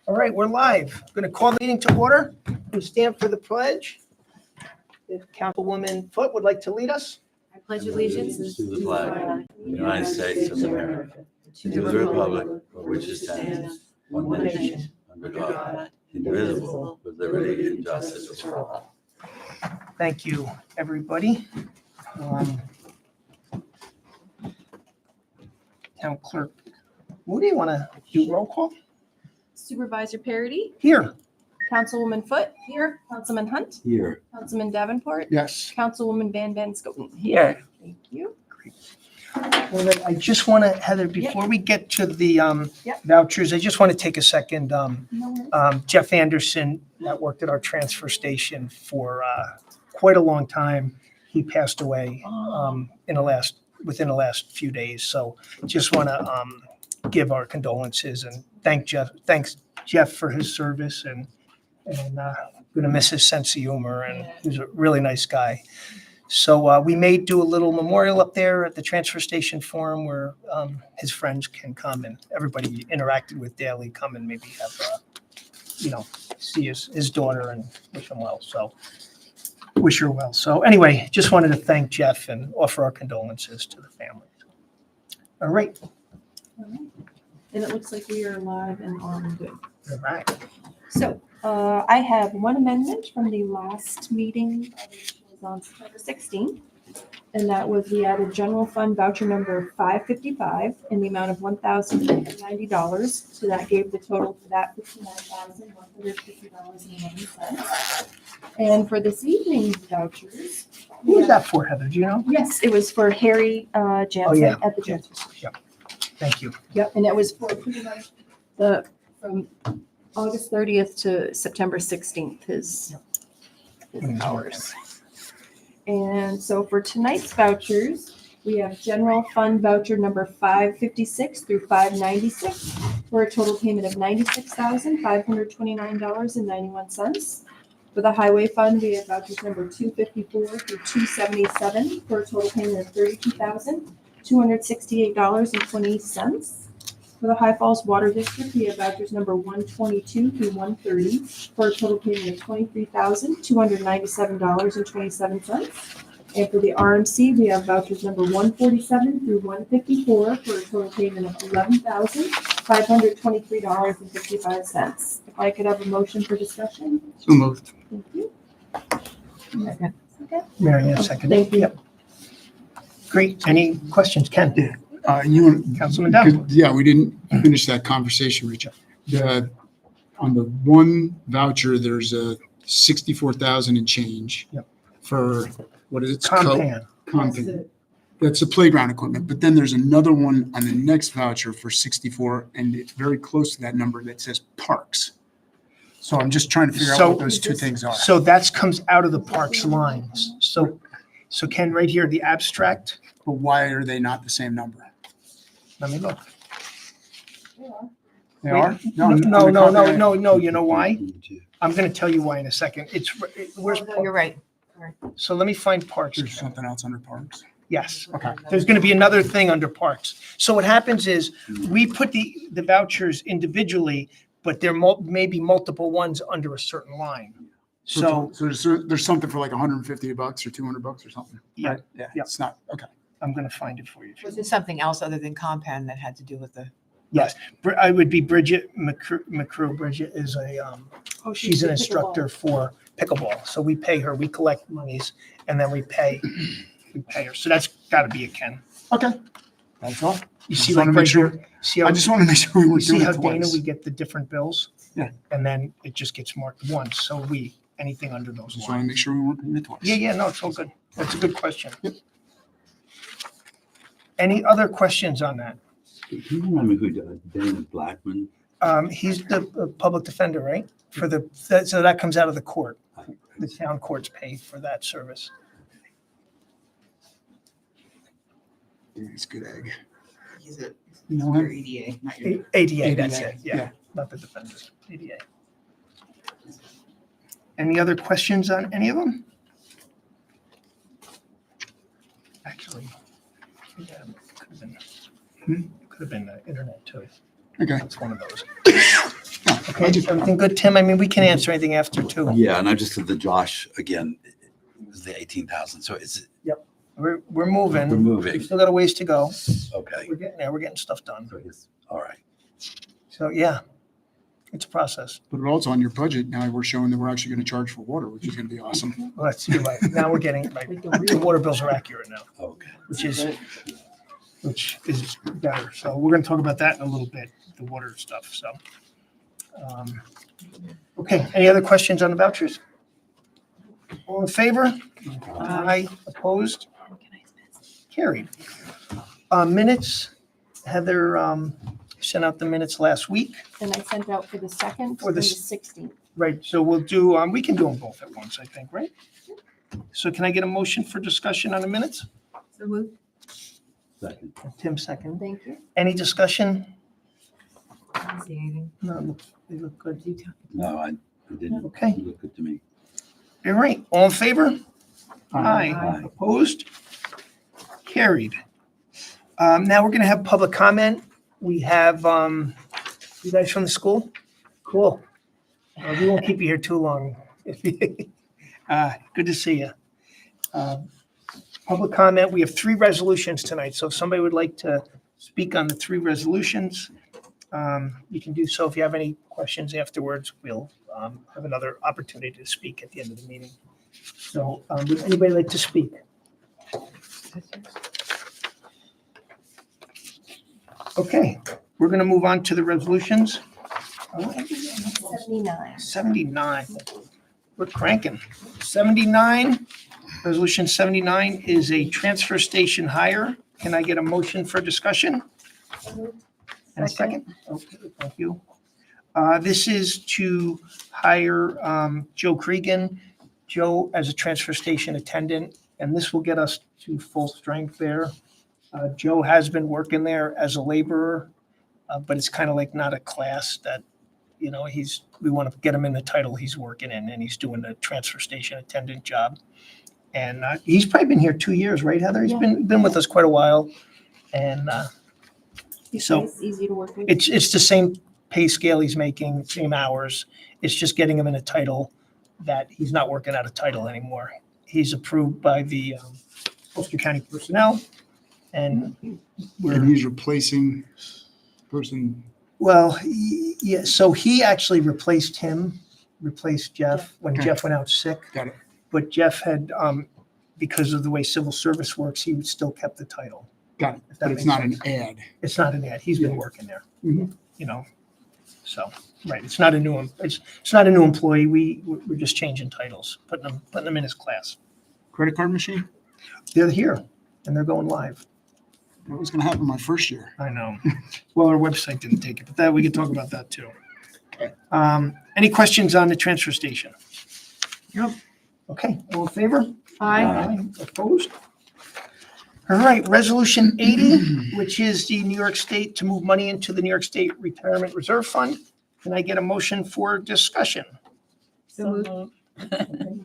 All right, we're live. I'm going to call the meeting to order. We stand for the pledge. If Councilwoman Foote would like to lead us. I pledge allegiance To the flag of the United States of America, to the republic for which it stands, one nation, under God, indivisible, with liberty and justice for all. Thank you, everybody. Town Clerk, what do you want to do? Roll call? Supervisor Parity, Here. Councilwoman Foote here, Councilman Hunt, Here, Councilman Davenport, Yes. Councilwoman Van Scoten. Here. Thank you. Well, then I just want to, Heather, before we get to the Yep. vouchers, I just want to take a second. No worries. Jeff Anderson, that worked at our transfer station for quite a long time. He passed away within the last few days. So just want to give our condolences and thanks Jeff for his service and going to miss his sense of humor, and he was a really nice guy. So we may do a little memorial up there at the transfer station for him where his friends can come and everybody he interacted with daily come and maybe have, see his daughter and wish him well. So wish her well. So anyway, just wanted to thank Jeff and offer our condolences to the family. All right. All right. And it looks like we are live and on good. All right. So I have one amendment from the last meeting, which was on September 16th. And that was we added general fund voucher number 555 in the amount of $1,090. So that gave the total for that $59,150.11. And for this evening's vouchers. Who was that for, Heather? Do you know? Yes, it was for Harry Jansen yeah. at the transfer station. Thank you. Yep, and it was for pretty much from August 30th to September 16th, his hours. And so for tonight's vouchers, we have general fund voucher number 556 through 596 for a total payment of $96,529.91. For the highway fund, we have vouchers number 254 through 277 for a total payment of $32,268.20. For the High Falls Water District, we have vouchers number 122 through 130 for a total payment of $23,297.27. And for the RMC, we have vouchers number 147 through 154 for a total payment of $11,523.55. If I could have a motion for discussion? so moved. Thank you. Second. Okay. Mary Ann, second. Thank you. Yep. Great. Any questions, Ken? Yeah. You Councilman Davenport. yeah, we didn't finish that conversation, Richard. On the one voucher, there's a 64,000 and change. Yep. For, what is it? Compan. Compan. That's the playground equipment, but then there's another one on the next voucher for 64, and it's very close to that number that says parks. So I'm just trying to figure out So- what those two things are. So that comes out of the parks lines. So Ken, right here, the abstract, But why are they not the same number? let me look. They Wait, are? No, on no, the no, no, copy. no, you know why? I'm going to tell you why in a second. Where's, Oh, no, you're right. so let me find parks. There's something else under parks. Yes. Okay. There's going to be another thing under parks. So what happens is we put the vouchers individually, but there may be multiple ones under a certain line. So there's something for like $150 or $200 or something. Yeah, right? Yeah, yeah. it's not, okay. I'm going to find it for you. Was there something else other than Compan that had to do with the? Yes, I would be Bridget McCrew. Bridget is she's an instructor for pickleball. So we pay her, we collect monies and then we pay her. So that's got to be a Ken. Okay. That's all. You Just see wanna like make right sure- here, see how, I just want to make sure we you weren't see doing how it Dana, twice. we get the different bills? Yeah. And then it just gets marked once. So anything under those Just want to lines. make sure we weren't doing it twice. Yeah, no, it's all good. That's a good question. Yep. Any other questions on that? Can you remember who Dana Blackman? He's the public defender, right? So that comes out of the court. The town courts pay for that service. Yeah, it's a good egg. He's a, You know your him? EDA, not your. ADA, that's ADA, it. Yeah, not the defender. ADA. Any other questions on any of them? Actually, yeah, could have been the internet too. Okay. It's one of those. No, Okay, everything good, Tim? I mean, we can answer anything after too. Yeah, and I just did the Josh again, it was the 18,000, so it's, We're we're moving. We moving, still got a ways to go. okay. We're getting there. We're getting stuff done. So it's, all right. So, yeah, it's a process. But it also on your budget, now we're showing that we're actually going to charge for water, which is going to be awesome. Well, that's, you're right. Now we're getting, right. The water bills are accurate now, Okay. which is better. So we're going to talk about that in a little bit, the water stuff, so. Okay, any other questions on the vouchers? All in favor? Aye. Opposed? Carried. Minutes, Heather sent out the minutes last week. And I sent out for the 2nd For and the the 16th. Right, so we'll do, we can do them both at once, I think, right? So can I get a motion for discussion on the minutes? So moved. Second. Tim, second. Thank you. Any discussion? I didn't see anything. No, they look good. You tell- No, I didn't. Okay, It looked good to me. all right, all in favor? Aye. Aye. Opposed? Carried. Now we're gonna have public comment. We have, you guys from the school? Cool. We won't keep you here too long. Good to see you. Public comment, we have 3 resolutions tonight, so if somebody would like to speak on the 3 resolutions, you can do so. If you have any questions afterwards, we'll have another opportunity to speak at the end of the meeting. So would anybody like to speak? Okay, we're going to move on to the resolutions. 79. 79. We're cranking. 79, resolution 79 is a transfer station hire. Can I get a motion for discussion? And a second? Okay, thank you. This is to hire Joe Cregan, Joe as a transfer station attendant, and this will get us to full strength there. Joe has been working there as a laborer, but it's kind of like not a class that, you know, we want to get him in the title he's working in, and he's doing the transfer station attendant job. And he's probably been here 2 years, right, Heather? He's Yeah. been with us quite a while. And so It's easy to work with. it's the same pay scale he's making, same hours. It's just getting him in a title that he's not working out of title anymore. He's approved by the Ulster County Personnel, and And we're, he's replacing person, well, yeah, so he actually replaced Jeff when Okay. Jeff went out sick. Got it. But Jeff had, because of the way civil service works, he still kept the title. got it, if that but it's makes not an sense. ad. It's not an ad. He's been Yeah. working there, Mhm. you know, so, right, it's not a new, it's not a new employee. We're just changing titles, putting them in his class. Credit card machine? They're here and they're going live. That was going to happen my first year. I know. Well, our website didn't take it, but that, we can talk about that too. Any questions on the transfer station? Nope. Okay, all in favor? Aye. Opposed? All right, resolution 80, which is the New York State to move money into the New York State Retirement Reserve Fund. Can I get a motion for discussion? So moved.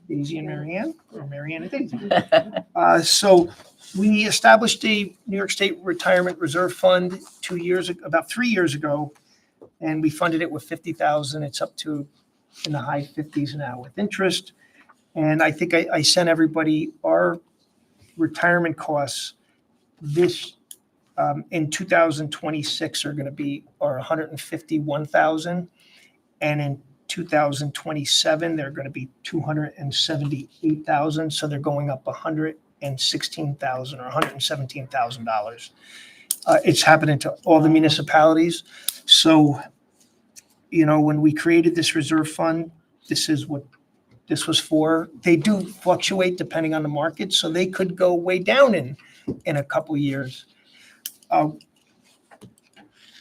Daisy and Marianne, or Marianne and Daisy. So we established the New York State Retirement Reserve Fund about 3 years ago, and we funded it with 50,000. It's up to in the high 50s now with interest. And I think I sent everybody our retirement costs this in 2026 are going to be 151,000, and in 2027 they're going to be 278,000. So they're going up 116,000 or $117,000. It's happening to all the municipalities. So, you know, when we created this reserve fund, this is what this was for. They do fluctuate depending on the market, so they could go way down in a couple of years.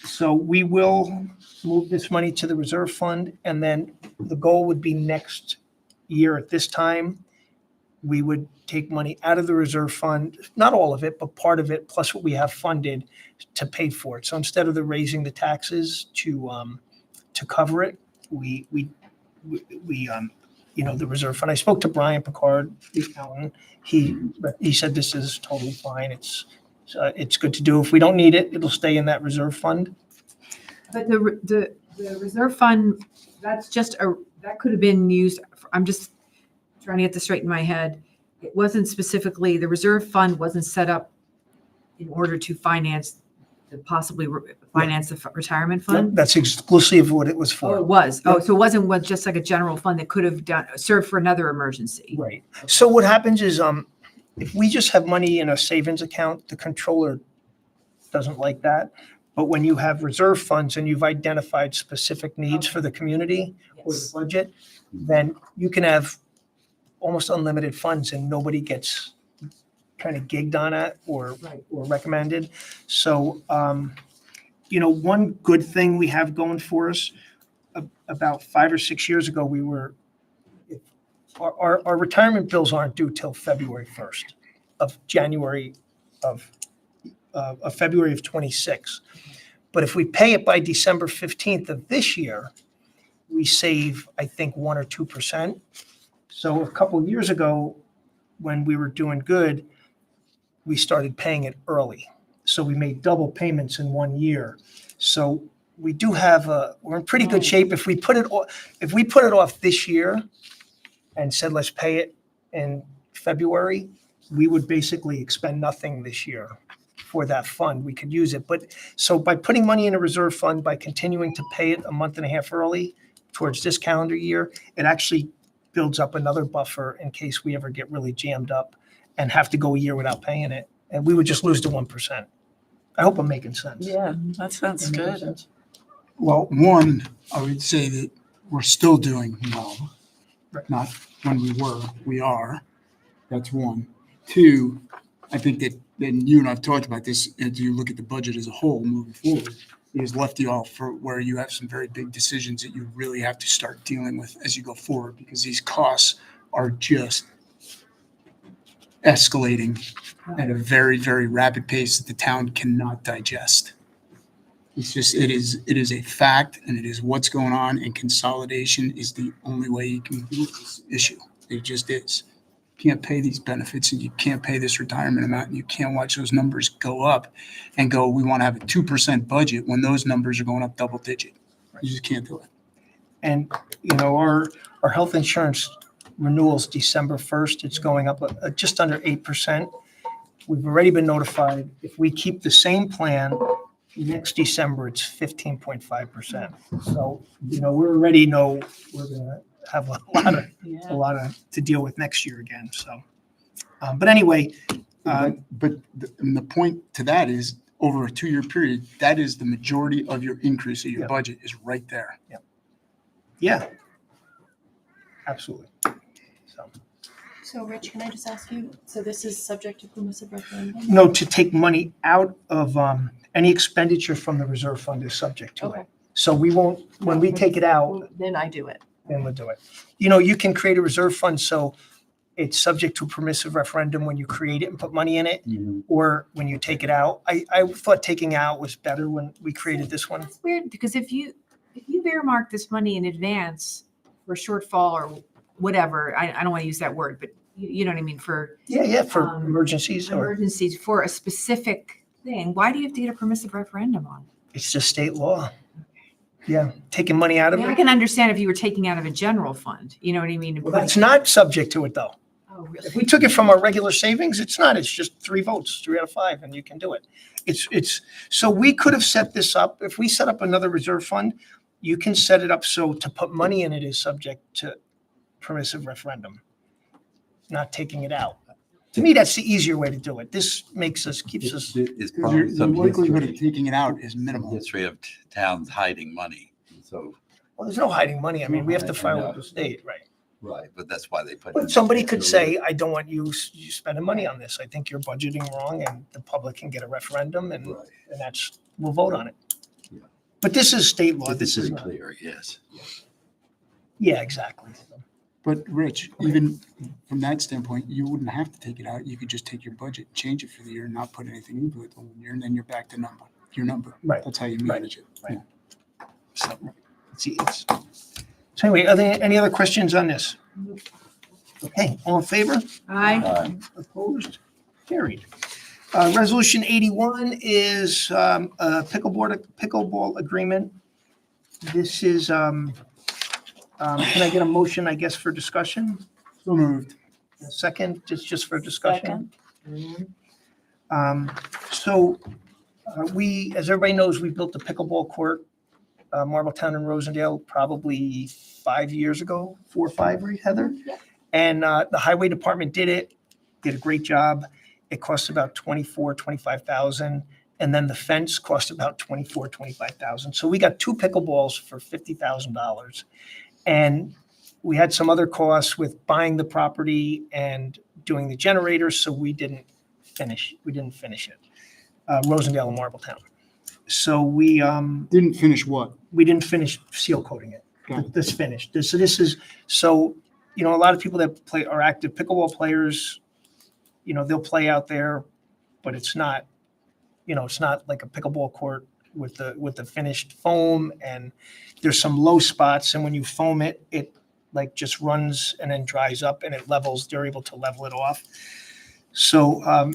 So we will move this money to the reserve fund, and then the goal would be next year at this time, we would take money out of the reserve fund, not all of it, but part of it, plus what we have funded to pay for it. So instead of raising the taxes to cover it, we you know, the reserve fund. I spoke to Brian Picard, the accountant. He said this is totally fine. It's good to do. If we don't need it, it'll stay in that reserve fund. But the The reserve fund, that's just that could have been used, I'm just trying to get this straight in my head. It wasn't specifically, the reserve fund wasn't set up in order to possibly finance the retirement fund? That's exclusively what it was Oh, for. it was. Oh, so it wasn't just like a general fund that could have served for another emergency? Right. So what happens is, if we just have money in a savings account, the controller doesn't like that. But when you have reserve funds and you've identified specific needs for the community or the Yes. budget, then you can have almost unlimited funds and nobody gets kind of gigged on it or Right. recommended. So, one good thing we have going for us, about 5 or 6 years ago, our retirement bills aren't due till February 1st of January of February of 26. But if we pay it by December 15th of this year, we save, I think, 1 or 2%. So a couple of years ago, when we were doing good, we started paying it early. So we made double payments in 1 year. So we do have we're in pretty good shape. If we put it off this year and said, let's pay it in February, we would basically expend nothing this year for that fund. We could use it. But so by putting money in a reserve fund, by continuing to pay it a month and a half early towards this calendar year, it actually builds up another buffer in case we ever get really jammed up and have to go a year without paying it. And we would just lose the 1%. I hope I'm making sense. Yeah, that sounds Am I making good. sense? Well, one, I would say that we're still doing well. Right. Not when we are. That's one. Two, I think that then you and I've talked about this, as you look at the budget as a whole moving forward, it has left you off for where you have some very big decisions that you really have to start dealing with as you go forward, because these costs are just escalating at a very, very rapid pace that the town cannot digest. It's just, it is a fact, and it is what's going on, and consolidation is the only way you can deal with this issue. It just is. You can't pay these benefits, and you can't pay this retirement amount, and you can't watch those numbers go up and go, we want to have a 2% budget when those numbers are going up double digit. You just can't do it. And, our health insurance renewals December 1st, it's going up just under 8%. We've already been notified, if we keep the same plan, next December, it's 15.5%. So, we already know we're going to have a lot to deal with next year again, so. But anyway, But the point to that is, over a 2-year period, that is the majority of your increase of your Yeah. budget is right there. yeah. Absolutely. So, So Rich, can I just ask you, so this is subject to permissive referendum? no, to take money out of any expenditure from the reserve fund is subject to Okay. it. So we won't, when we take it out, Well, then I do it. then we'll do it. You can create a reserve fund, so it's subject to permissive referendum when you create it and put money in it, or when you take it out. I thought taking out was better when we created this one. That's weird, because if you earmark this money in advance for a shortfall or whatever, I don't want to use that word, but you know what I mean, for Yeah, for Um, emergencies, or emergencies, for a specific thing, why do you have to get a permissive referendum on it? it's just state law. Yeah, taking money out I of mean, I it. can understand if you were taking out of a general fund, you know what I mean? Well, that's not subject to it, though. Oh, really? If we took it from our regular savings, it's not. It's just 3 votes, 3 out of 5, and you can do it. So we could have set this up. If we set up another reserve fund, you can set it up so to put money in it is subject to permissive referendum, not taking it out. To me, that's the easier way to do it. This keeps us, It's Because probably the some likelihood of history, taking it out is minimal. history of towns hiding money. So, well, there's no hiding money. I mean, we have to file with the state, right? right, but that's why they put. But somebody could say, I don't want you spending money on this. I think you're budgeting wrong, and the public can get a referendum, and Right. we'll vote on it. Yeah. But this is state law. But this is not- clear, yes. Yeah, exactly. But Rich, even from that standpoint, you wouldn't have to take it out. You could just take your budget, change it for the year, and not put anything into it the whole year, and then you're back to your number. Right. That's how you manage it. Right. So, so anyway, any other questions on this? Okay, all in favor? I, Opposed? Carried. Resolution 81 is a pickleball agreement This is, can I get a motion, I guess, for discussion? So moved. A second, just for discussion? So we, as everybody knows, we built the pickleball court, Marbletown and Rosendale, probably 5 years ago, 4 or 5, right, Heather? Yeah. And the highway department did a great job. It cost about 25,000. And then the fence cost about 25,000. So we got 2 pickleballs for $50,000. And we had some other costs with buying the property and doing the generators, so we didn't finish it. Rosendale and Marbletown. So we Didn't finish what? didn't finish seal coating it. Got it. This finished. This is, so, you know, a lot of people that are active pickleball players, you know, they'll play out there, but it's not, you know, it's not like a pickleball court with the finished foam, and there's some low spots, and when you foam it, it like just runs and then dries up and it levels, they're able to level it off. So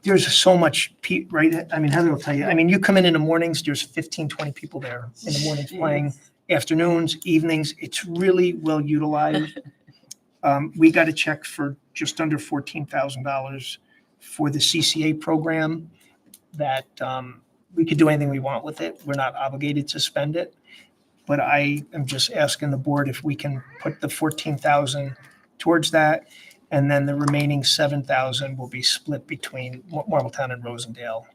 there's so much, right? I mean, Heather will tell you, I mean, you come in the mornings, there's 15, 20 people there in the mornings playing, afternoons, evenings, it's really well utilized. We got a check for just under $14,000 for the CCA program that we could do anything we want with it. We're not obligated to spend it. But I am just asking the board if we can put the 14,000 towards that. And then the remaining 7,000 will be split between Marbletown and Rosendale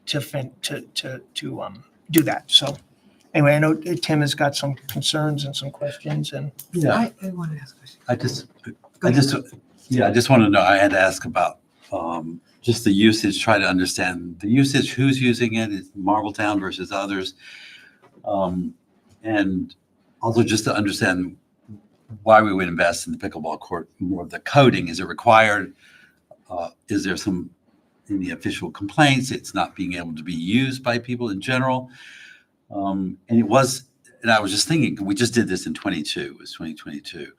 to do that. So anyway, I know Tim has got some concerns and some questions, and Yeah, I want to ask a question. I just want to know, I had to ask about just the usage, try to understand the usage, who's using it, is Marbletown versus others. And also just to understand why we would invest in the pickleball court, more of the coding, is it required? Is there some, in the official complaints, it's not being able to be used by people in general? And I was just thinking, we just did this in 22, it was 2022.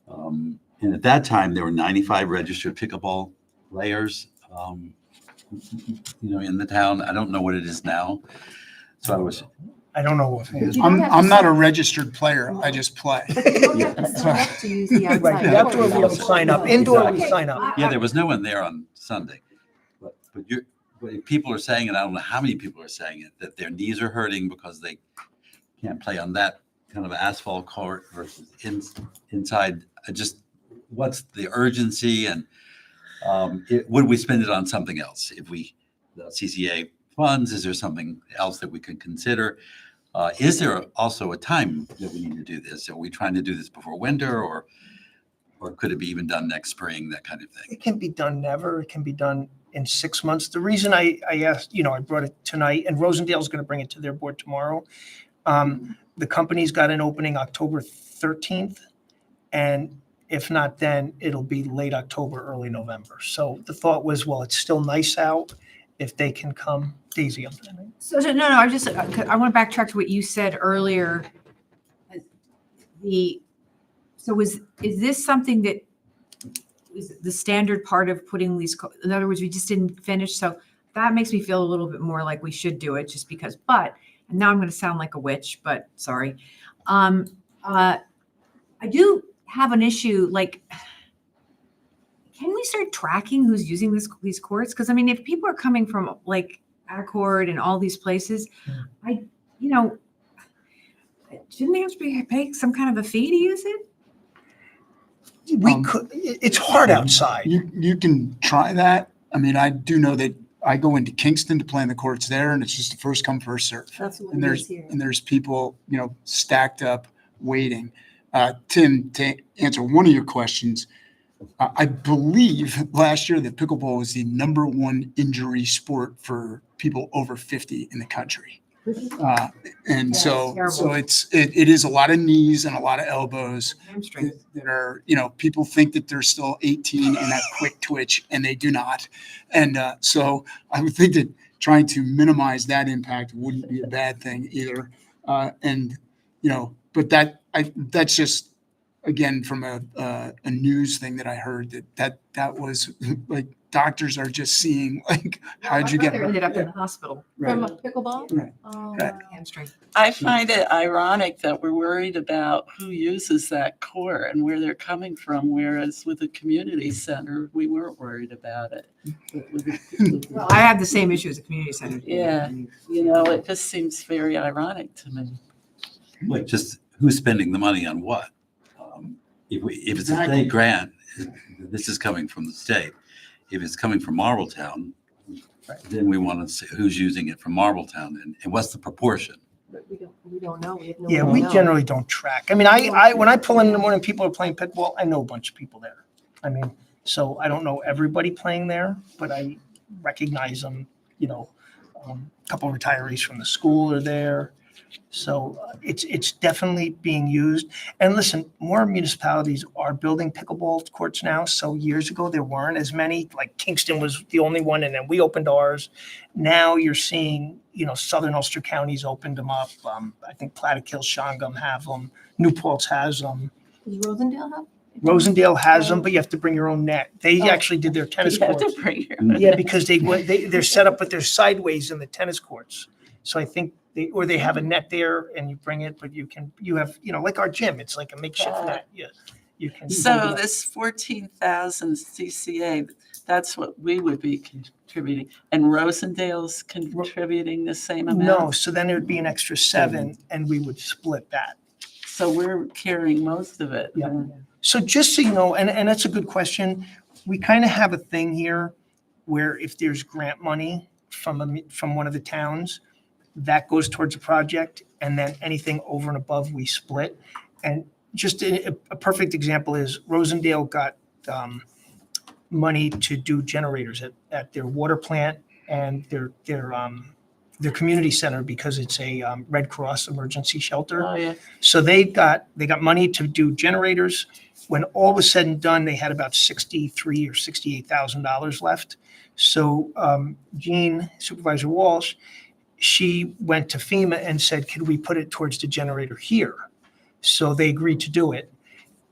And at that time, there were 95 registered pickleball players, in the town. I don't know what it is now. So I don't know what. You don't have to I'm not sign- a registered player. I just play. You don't have to sign up to use the Right, outside. outdoor we court. don't sign up, indoor we Exactly. sign up. yeah, there was no one there on Sunday. But people are saying, and I don't know how many people are saying it, that their knees are hurting because they can't play on that kind of asphalt court versus inside. What's the urgency, and would we spend it on something else? If the CCA funds, is there something else that we could consider? Is there also a time that we need to do this? Are we trying to do this before winter, or could it be even done next spring, that kind of thing? It can be done never. It can be done in 6 months. The reason I asked, I brought it tonight, and Rosendale's going to bring it to their board tomorrow. The company's got an opening October 13th, and if not, then it'll be late October, early November. So the thought was, well, it's still nice out. If they can come, Daisy, I'm sorry. So, no, I want to backtrack to what you said earlier. Is this something that is the standard part of putting these, in other words, we just didn't finish, so that makes me feel a little bit more like we should do it just because, and now I'm going to sound like a witch, but sorry. I do have an issue, like, can we start tracking who's using these courts? Because I mean, if people are coming from like Accord and all these places, shouldn't they have to pay some kind of a fee to use it? We could, it's hard outside. You can try that. I mean, I do know that I go into Kingston to play in the courts there, and it's just a first come, first serve. That's what And it is here. there's people, stacked up waiting. Tim, to answer one of your questions, I believe last year that pickleball was the #1 injury sport for people over 50 in the country. And Yeah, so terrible. it is a lot of knees and a lot of elbows Hamstring. that are, people think that they're still 18 and have quick twitch, and they do not. And so I would think that trying to minimize that impact wouldn't be a bad thing either. But that's just again, from a news thing that I heard that was like, doctors are just seeing, like, how'd you get They ended up in hurt? the hospital. From Right. a pickleball? Right. Oh, Right. wow. Hamstring. I find it ironic that we're worried about who uses that court and where they're coming from, whereas with the community center, we weren't worried about it. Well, I had the same issue as a community center. Yeah, it just seems very ironic to me. Like, just who's spending the money on what? If it's a Exactly. state grant, this is coming from the state. If it's coming from Marbletown, then we want to see who's using it from Marbletown and what's the proportion. But we don't know. We have no Yeah, way to we know. generally don't track. I mean, I when I pull in the morning, people are playing pickleball, I know a bunch of people there. I mean, so I don't know everybody playing there, but I recognize them, a couple of retirees from the school are there. So it's definitely being used. And listen, more municipalities are building pickleball courts now. So years ago, there weren't as many, like Kingston was the only one, and then we opened ours. Now you're seeing, Southern Ulster counties opened them up. I think Plattekill, Shongum have them. New Paltz has them. Does Rosendale have? Rosendale has them, but you have to bring your own net. They Oh. actually did their tennis You have courts. to bring your. Yeah, because they're set up, but they're sideways in the tennis courts. So I think they have a net there and you bring it, but you have, like our gym, it's like a makeshift net. Yeah, you can. So this 14,000 CCA, that's what we would be contributing, and Rosendale's contributing the same amount? No, so then it would be an extra 7 and we would split that. So we're carrying most of it. Yeah. then. So just so you know, and that's a good question, we kind of have a thing here where if there's grant money from one of the towns, that goes towards a project, and then anything over and above we split. And just a perfect example is Rosendale got money to do generators at their water plant and their community center, because it's a Red Cross emergency shelter. Oh, yeah. So they got money to do generators. When all was said and done, they had about $63,000 or $68,000 left. So Jean, Supervisor Walsh, she went to FEMA and said, could we put it towards the generator here? So they agreed to do it.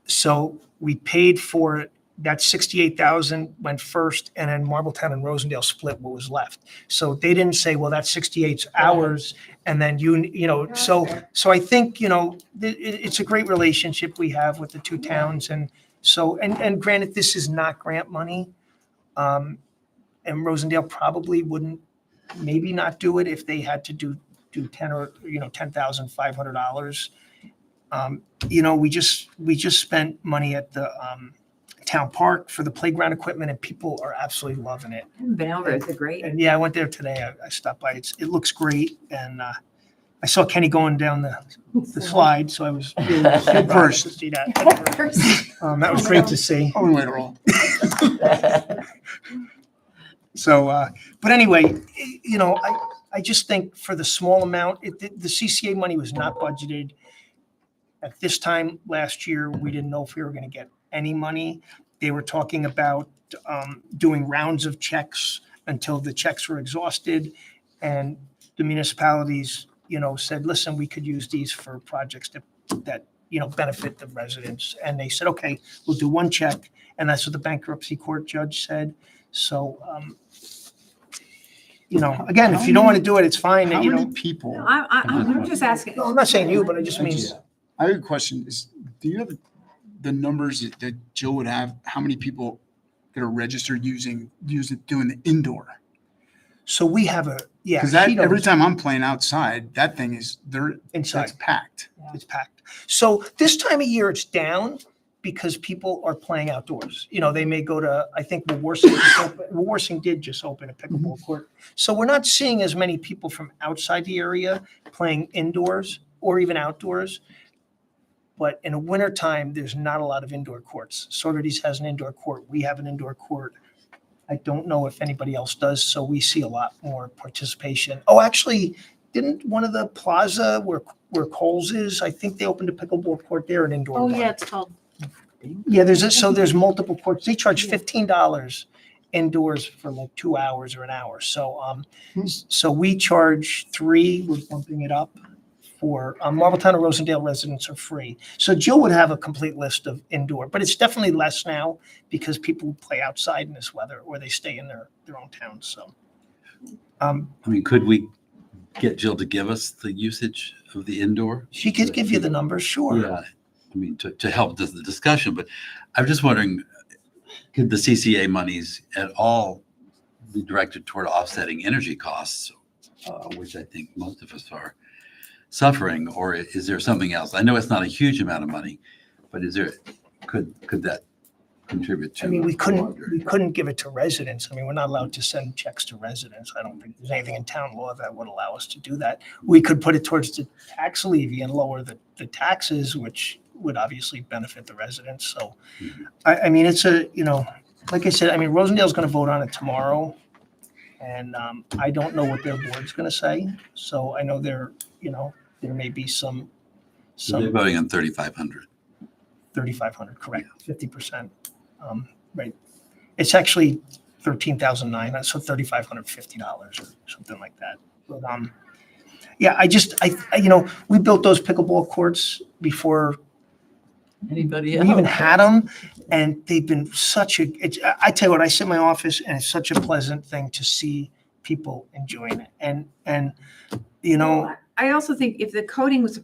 So we paid for it. That 68,000 went first, and then Marbletown and Rosendale split what was left. So they didn't say, well, that 68's ours, and then so I think, it's a great relationship we have with the two towns. And so, and granted, this is not grant money. And Rosendale probably wouldn't, maybe not do it if they had to do $10,500. We just spent money at the town park for the playground equipment, and people are absolutely loving it. I haven't been over it. They're great. And yeah, I went there today. I stopped by. It looks great, and I saw Kenny going down the slide, so I was really surprised to see that. That was great to see. Only way to roll. So, but anyway, I just think for the small amount, the CCA money was not budgeted. At this time last year, we didn't know if we were going to get any money. They were talking about doing rounds of checks until the checks were exhausted. And the municipalities, said, listen, we could use these for projects that benefit the residents. And they said, okay, we'll do one check. And that's what the bankruptcy court judge said. So, again, if you don't want to do it, it's fine. How many people? No, I'm just asking. No, I'm not saying you, but I just mean, I have a question. Do you have the numbers that Jill would have? How many people that are registered doing the indoor? so we have yeah. Because she knows. every time I'm playing outside, that thing is Inside. that's packed. It's packed. So this time of year, it's down because people are playing outdoors. They may go to, I think Warsing did just open a pickleball court. So we're not seeing as many people from outside the area playing indoors or even outdoors. But in the wintertime, there's not a lot of indoor courts. Saugerties has an indoor court. We have an indoor court. I don't know if anybody else does, so we see a lot more participation. Oh, actually, didn't one of the plaza where Coles is, I think they opened a pickleball court there, an indoor Oh, one. yeah, it's called. Yeah, there's multiple courts. They charge $15 indoors for like 2 hours or an hour. So, so we charge $3, we're bumping it up for Marbletown and Rosendale residents are free. So Jill would have a complete list of indoor, but it's definitely less now because people play outside in this weather or they stay in their own towns. So, I mean, could we get Jill to give us the usage of the indoor? she could give you the numbers, sure. Yeah, I mean, to help the discussion, but I'm just wondering, could the CCA monies at all be directed toward offsetting energy costs, which I think most of us are suffering, or is there something else? I know it's not a huge amount of money, but could that contribute to? I mean, we larger- couldn't give it to residents. I mean, we're not allowed to send checks to residents. I don't think there's anything in town law that would allow us to do that. We could put it towards the tax levy and lower the taxes, which would obviously benefit the residents. So, I mean, it's like I said, I mean, Rosendale's going to vote on it tomorrow. And I don't know what their board's going to say. So I know there may be So they're voting on 3,500. 3,500, correct, 50%. Right. It's actually 13,900, so $3,550 or something like that. But yeah, we built those pickleball courts before Anybody we else? even had them, and they've been I tell you what, I sit in my office and it's such a pleasant thing to see people enjoying it. And I also think if the coding was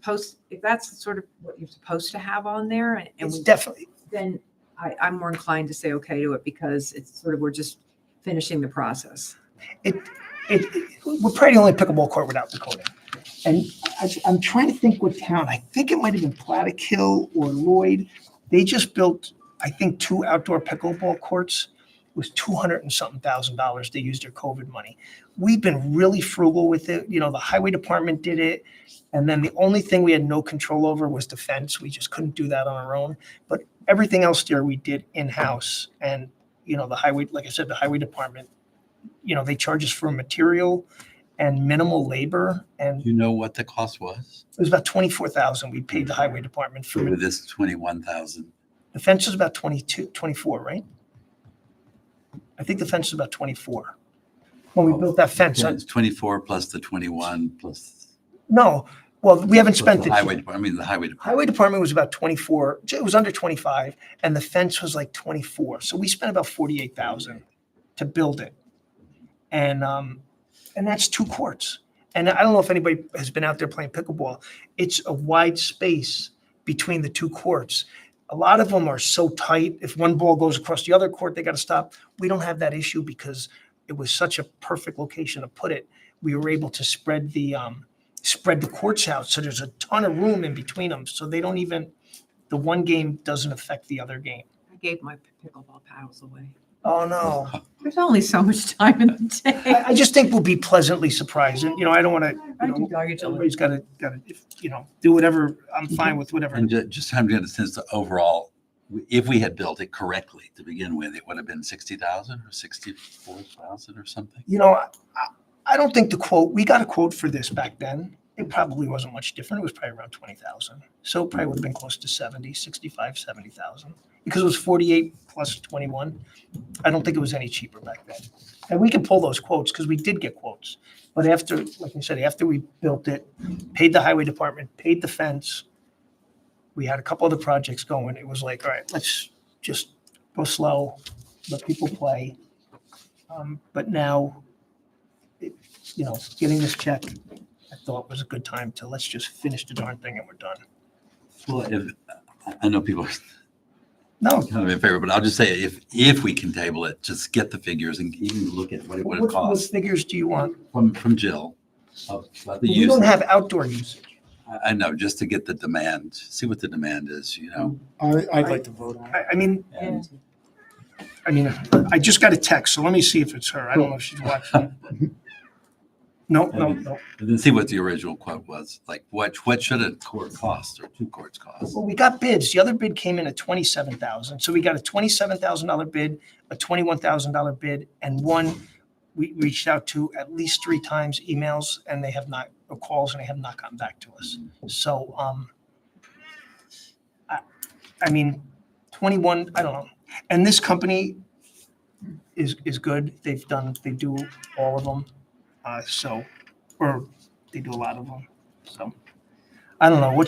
if that's sort of what you're supposed to have on there, and it's definitely, then I'm more inclined to say okay to it because it's sort of, we're just finishing the process. we're probably the only pickleball court without the coating. And I'm trying to think what town, I think it might have been Plattekill or Lloyd. They just built, I think, 2 outdoor pickleball courts. It was $200 and something thousand. They used their COVID money. We've been really frugal with it. The highway department did it. And then the only thing we had no control over was the fence. We just couldn't do that on our own. But everything else there we did in-house. And, the highway, like I said, the highway department, they charge us for material and minimal labor. And Do you know what the cost was? it was about 24,000 we paid the highway department for For it. this 21,000? The fence was about 24, right? I think the fence was about 24. When we built that fence, So it's 24 plus the 21 plus. no, well, we haven't spent the it. highway department. I mean, the highway department. Highway department was about 24, it was under 25, and the fence was like 24. So we spent about 48,000 to build it. And that's 2 courts. And I don't know if anybody has been out there playing pickleball. It's a wide space between the 2 courts. A lot of them are so tight. If one ball goes across the other court, they got to stop. We don't have that issue because it was such a perfect location to put it. We were able to spread the courts out. So there's a ton of room in between them. So they don't even, the one game doesn't affect the other game. I gave my pickleball paddles away. Oh, no. There's only so much time in the day. I just think we'll be pleasantly surprised. And, I don't want to, I do dog agility. everybody's got to, do whatever. I'm fine with whatever. And just trying to get a sense of overall, if we had built it correctly to begin with, it would have been 60,000 or 64,000 or something. I don't think we got a quote for this back then. It probably wasn't much different. It was probably around 20,000. So it probably would have been close to 70,000 because it was 48 plus 21. I don't think it was any cheaper back then. And we can pull those quotes because we did get quotes. But after, like I said, after we built it, paid the highway department, paid the fence, we had a couple other projects going. It was like, all right, let's just go slow, let people play. But now, getting this check, I thought was a good time to let's just finish the darn thing and we're done. Well, I know people are No, kind of in favor, but I'll just say if we can table it, just get the figures and even look at what it would what cost figures do you want? from Jill about the We use. don't have outdoor usage. I know, just to get the demand, see what the demand is, I'd like to vote on it. I mean, I just got a text, so let me see if it's her. I don't know if she's watching. No. And then see what the original quote was. Like, what should a court cost or 2 courts cost? Well, we got bids. The other bid came in at 27,000. So we got a $27,000 bid, a $21,000 bid, and one we reached out to at least 3 times emails, and they have not, or calls, and they have not gotten back to us. So, I mean, 21, I don't know. And this company is good. They do all of them. Or they do a lot of them. So I don't know,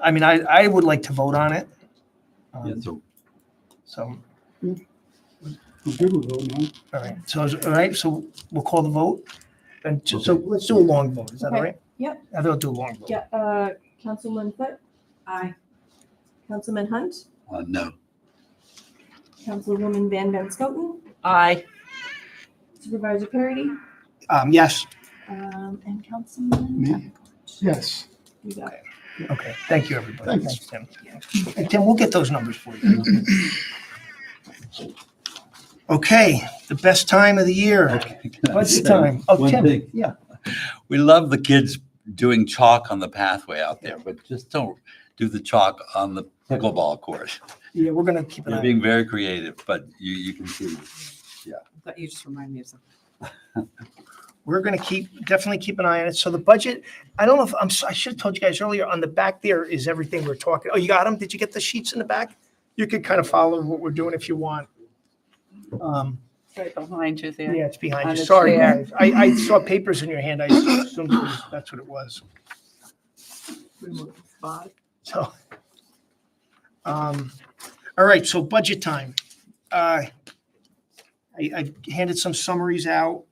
I mean, I would like to vote on it. Yeah, so So, We're good with voting on it. all right, all right, so we'll call the vote. And so let's do a long vote, is that all Okay. right? Yep. I think we'll do a long vote. Yeah, Councilman Foot, Aye. Councilman Hunt, no. Councilwoman Van Scoten, Aye. Supervisor Parity, Yes, and Councilman. Me? Yes. You got it. okay, thank you, everybody. Thanks. Tim. And Tim, we'll get those numbers for you. Okay, the best time of the year, Okay, can I budget say time. Oh, one Tim, thing? yeah. We love the kids doing chalk on the pathway out there, but just don't do the chalk on the pickleball court. Yeah, we're gonna keep an You're eye. being very creative, but you can see. I thought you just reminded me of something. We're gonna definitely keep an eye on it. So the budget, I don't know if, I should have told you guys earlier, on the back there is everything we're talking. Oh, you got them? Did you get the sheets in the back? You could kind of follow what we're doing if you want. Right behind you there. Yeah, it's behind On you. a Sorry, chair. guys. I saw papers in your hand. I assumed that's what it was. So, all right, so budget time. I handed some summaries out.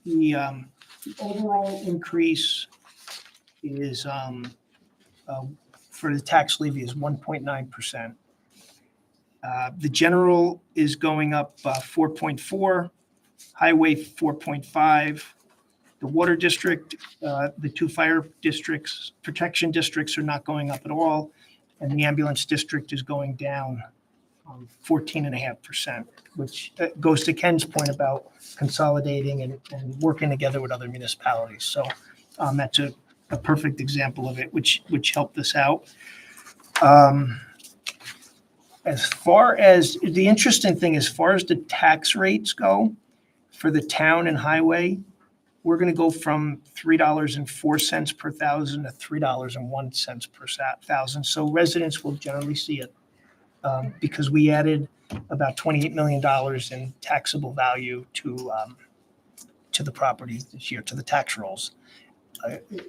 The overall increase is, for the tax levy is 1.9%. The general is going up 4.4, highway 4.5. The water district, the two fire districts, protection districts are not going up at all. And the ambulance district is going down 14.5%, which goes to Ken's point about consolidating and working together with other municipalities. So that's a perfect example of it, which helped us out. As far as, the interesting thing, as far as the tax rates go for the town and highway, we're going to go from $3.04 per thousand to $3.01 per thousand. So residents will generally see it because we added about $28 million in taxable value to the property this year, to the tax rolls.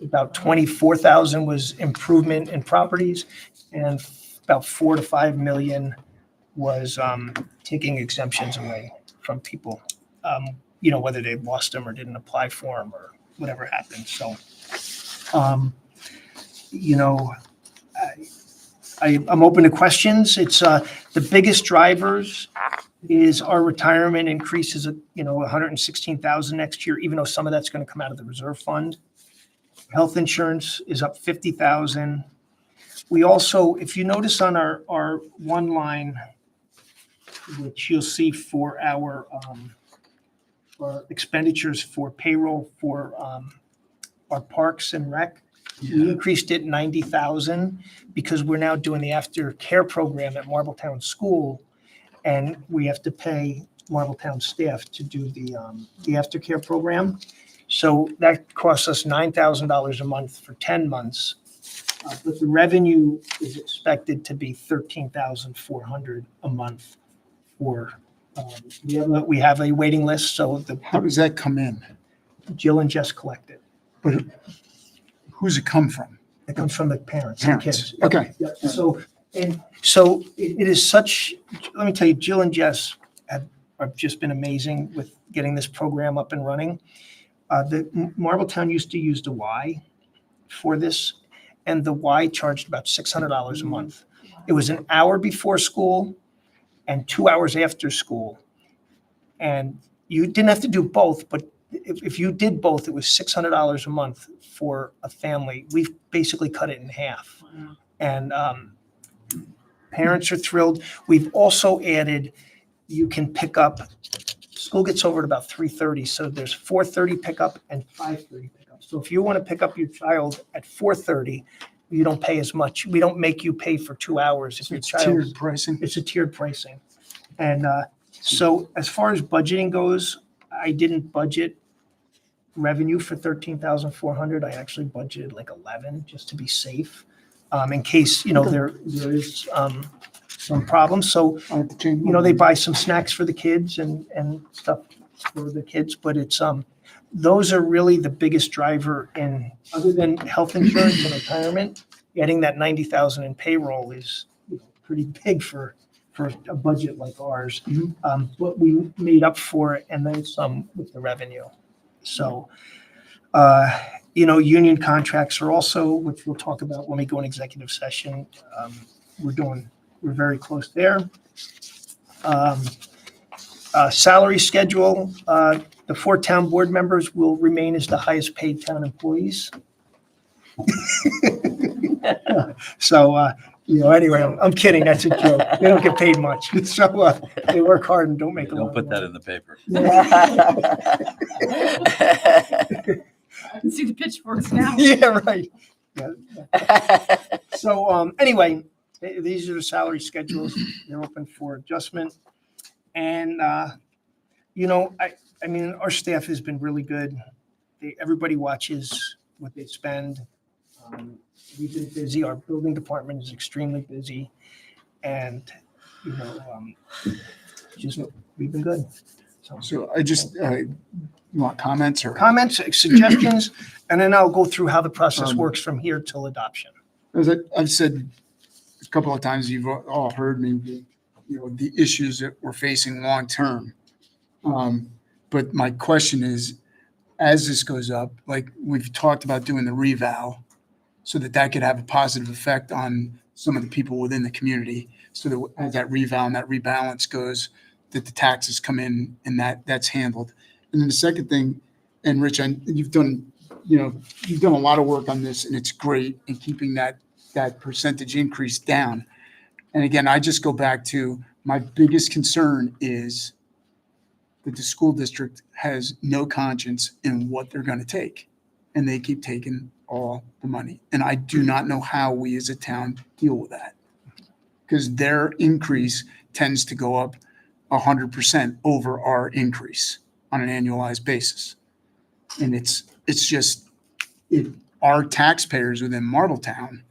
About 24,000 was improvement in properties, and about 4 to 5 million was taking exemptions away from people. Whether they lost them or didn't apply for them or whatever happened. So, I'm open to questions. It's the biggest drivers is our retirement increases of 116,000 next year, even though some of that's going to come out of the reserve fund. Health insurance is up 50,000. We also, if you notice on our one line, which you'll see for our expenditures for payroll for our parks and rec, we increased it 90,000 because we're now doing the aftercare program at Marbletown School, and we have to pay Marbletown staff to do the aftercare program. So that costs us $9,000 a month for 10 months. But the revenue is expected to be $13,400 a month for, we have a waiting list, so How does that come in? Jill and Jess collect it. But who's it come from? It comes from the parents and Parents. kids. Okay. Yeah, so it is such, let me tell you, Jill and Jess have just been amazing with getting this program up and running. The Marbletown used to use the Y for this, and the Y charged about $600 a month. It was an hour before school and 2 hours after school. And you didn't have to do both, but if you did both, it was $600 a month for a family. We've basically cut it in half. Wow. And parents are thrilled. We've also added, you can pick up, school gets over at about 3:30, so there's 4:30 pickup and 5:30 pickup. So if you want to pick up your child at 4:30, you don't pay as much. We don't make you pay for 2 hours if your It's child. tiered pricing. It's a tiered pricing. And so as far as budgeting goes, I didn't budget revenue for 13,400. I actually budgeted like 11 just to be safe, in case, there is some problems. So, I have to change. they buy some snacks for the kids and stuff for the kids, but it's, those are really the biggest driver in, other than health insurance and retirement, getting that 90,000 in payroll is pretty big for a budget like ours. But we made up for it and then some with the revenue. So, union contracts are also, which we'll talk about when we go in executive session. We're very close there. Salary schedule, the 4 town board members will remain as the highest paid town employees. So, anyway, I'm kidding. That's a joke. They don't get paid much. So they work hard and don't make a lot Don't of put that money. in the paper. I can see the pitchforks now. Yeah, right. Yeah. So, anyway, these are the salary schedules. They're open for adjustment. And, I mean, our staff has been really good. Everybody watches what they spend. We've been busy. Our building department is extremely busy. And, we've been good. So I just, you want comments or? Comments, suggestions, and then I'll go through how the process Um, works from here till adoption. As I've said a couple of times, you've all heard me, the issues that we're facing long-term. But my question is, as this goes up, like we've talked about doing the revow, so that could have a positive effect on some of the people within the community. So that as that revow and that rebalance goes, that the taxes come in and that's handled. And then the second thing, and Rich, you've done a lot of work on this, and it's great in keeping that percentage increase down. And again, I just go back to my biggest concern is that the school district has no conscience in what they're going to take, and they keep taking all the money. And I do not know how we as a town deal with that, because their increase tends to go up 100% over our increase on an annualized basis. And it's just our taxpayers within Marbletown,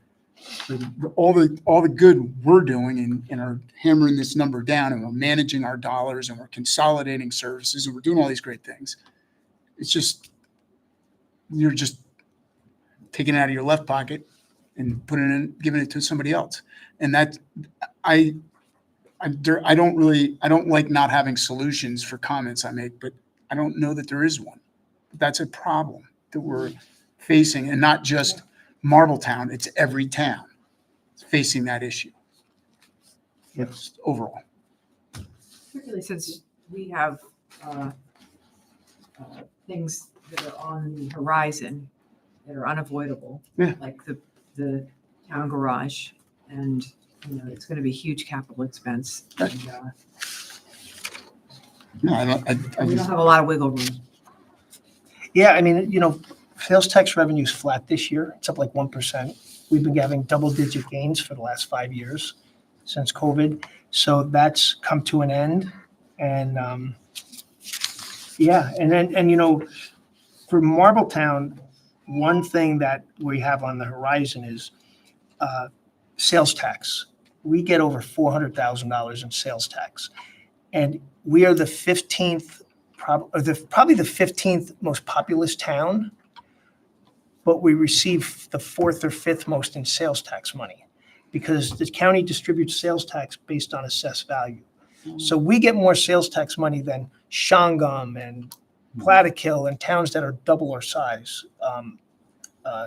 all the good we're doing and are hammering this number down, and we're managing our dollars, and we're consolidating services, and we're doing all these great things. It's just, you're just taking it out of your left pocket and giving it to somebody else. And that, I don't like not having solutions for comments I make, but I don't know that there is one. That's a problem that we're facing, and not just Marbletown, it's every town facing that issue. Yes, overall. Particularly since we have things that are on the horizon that are unavoidable, Yeah. like the town garage, and it's going to be a huge capital expense. And, No, I don't, we don't have a lot of wiggle room. Yeah, I mean, sales tax revenue is flat this year. It's up like 1%. We've been having double-digit gains for the last 5 years since COVID. So that's come to an end. And, and for Marbletown, one thing that we have on the horizon is sales tax. We get over $400,000 in sales tax. And we are the 15th, probably the 15th most populous town, but we receive the 4th or 5th most in sales tax money because the county distributes sales tax based on assessed value. So we get more sales tax money than Shongum and Plattekill and towns that are double our size.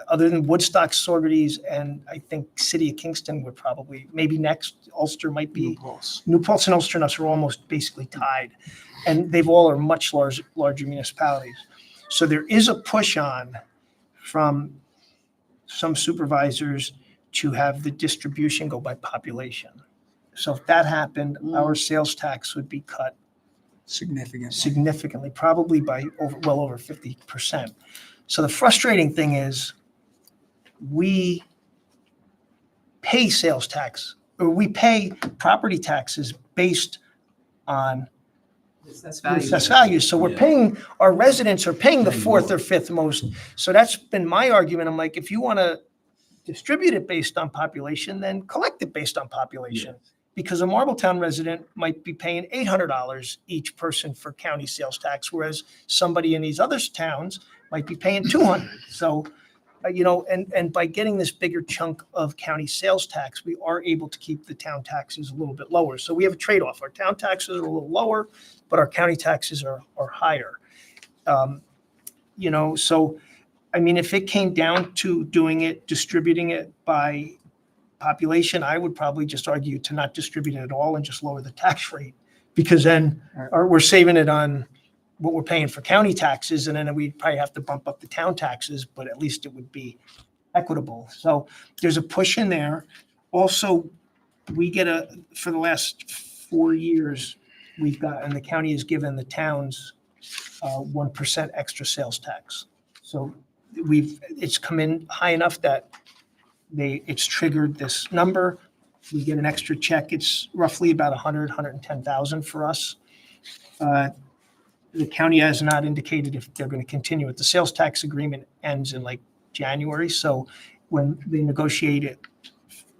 Other than Woodstock, Saugerties, and I think City of Kingston would probably, maybe next, Ulster might be. New Paltz and Ulster and us are almost basically tied, and they've all are much larger municipalities. So there is a push on from some supervisors to have the distribution go by population. So if that happened, our sales tax would be cut significantly, probably by well over 50%. So the frustrating thing is we pay sales tax, or we pay property taxes based on Assessed the value. assessed value. So we're Yeah. paying, our residents are paying the Paying 4th more. or 5th most. So that's been my argument. I'm like, if you want to distribute it based on population, then collect it based on population. because a Marbletown resident might be paying $800 each person for county sales tax, whereas somebody in these other towns might be paying $200. So, and by getting this bigger chunk of county sales tax, we are able to keep the town taxes a little bit lower. So we have a trade-off. Our town taxes are a little lower, but our county taxes are higher. So, I mean, if it came down to distributing it by population, I would probably just argue to not distribute it at all and just lower the tax rate, because then we're saving it on what we're paying for county taxes, and then we'd probably have to bump up the town taxes, but at least it would be equitable. So there's a push in there. Also, we get for the last 4 years, and the county has given the towns 1% extra sales tax. So it's come in high enough that it's triggered this number. We get an extra check. It's roughly about 110,000 for us. The county has not indicated if they're going to continue it. The sales tax agreement ends in like January. So when they negotiate it,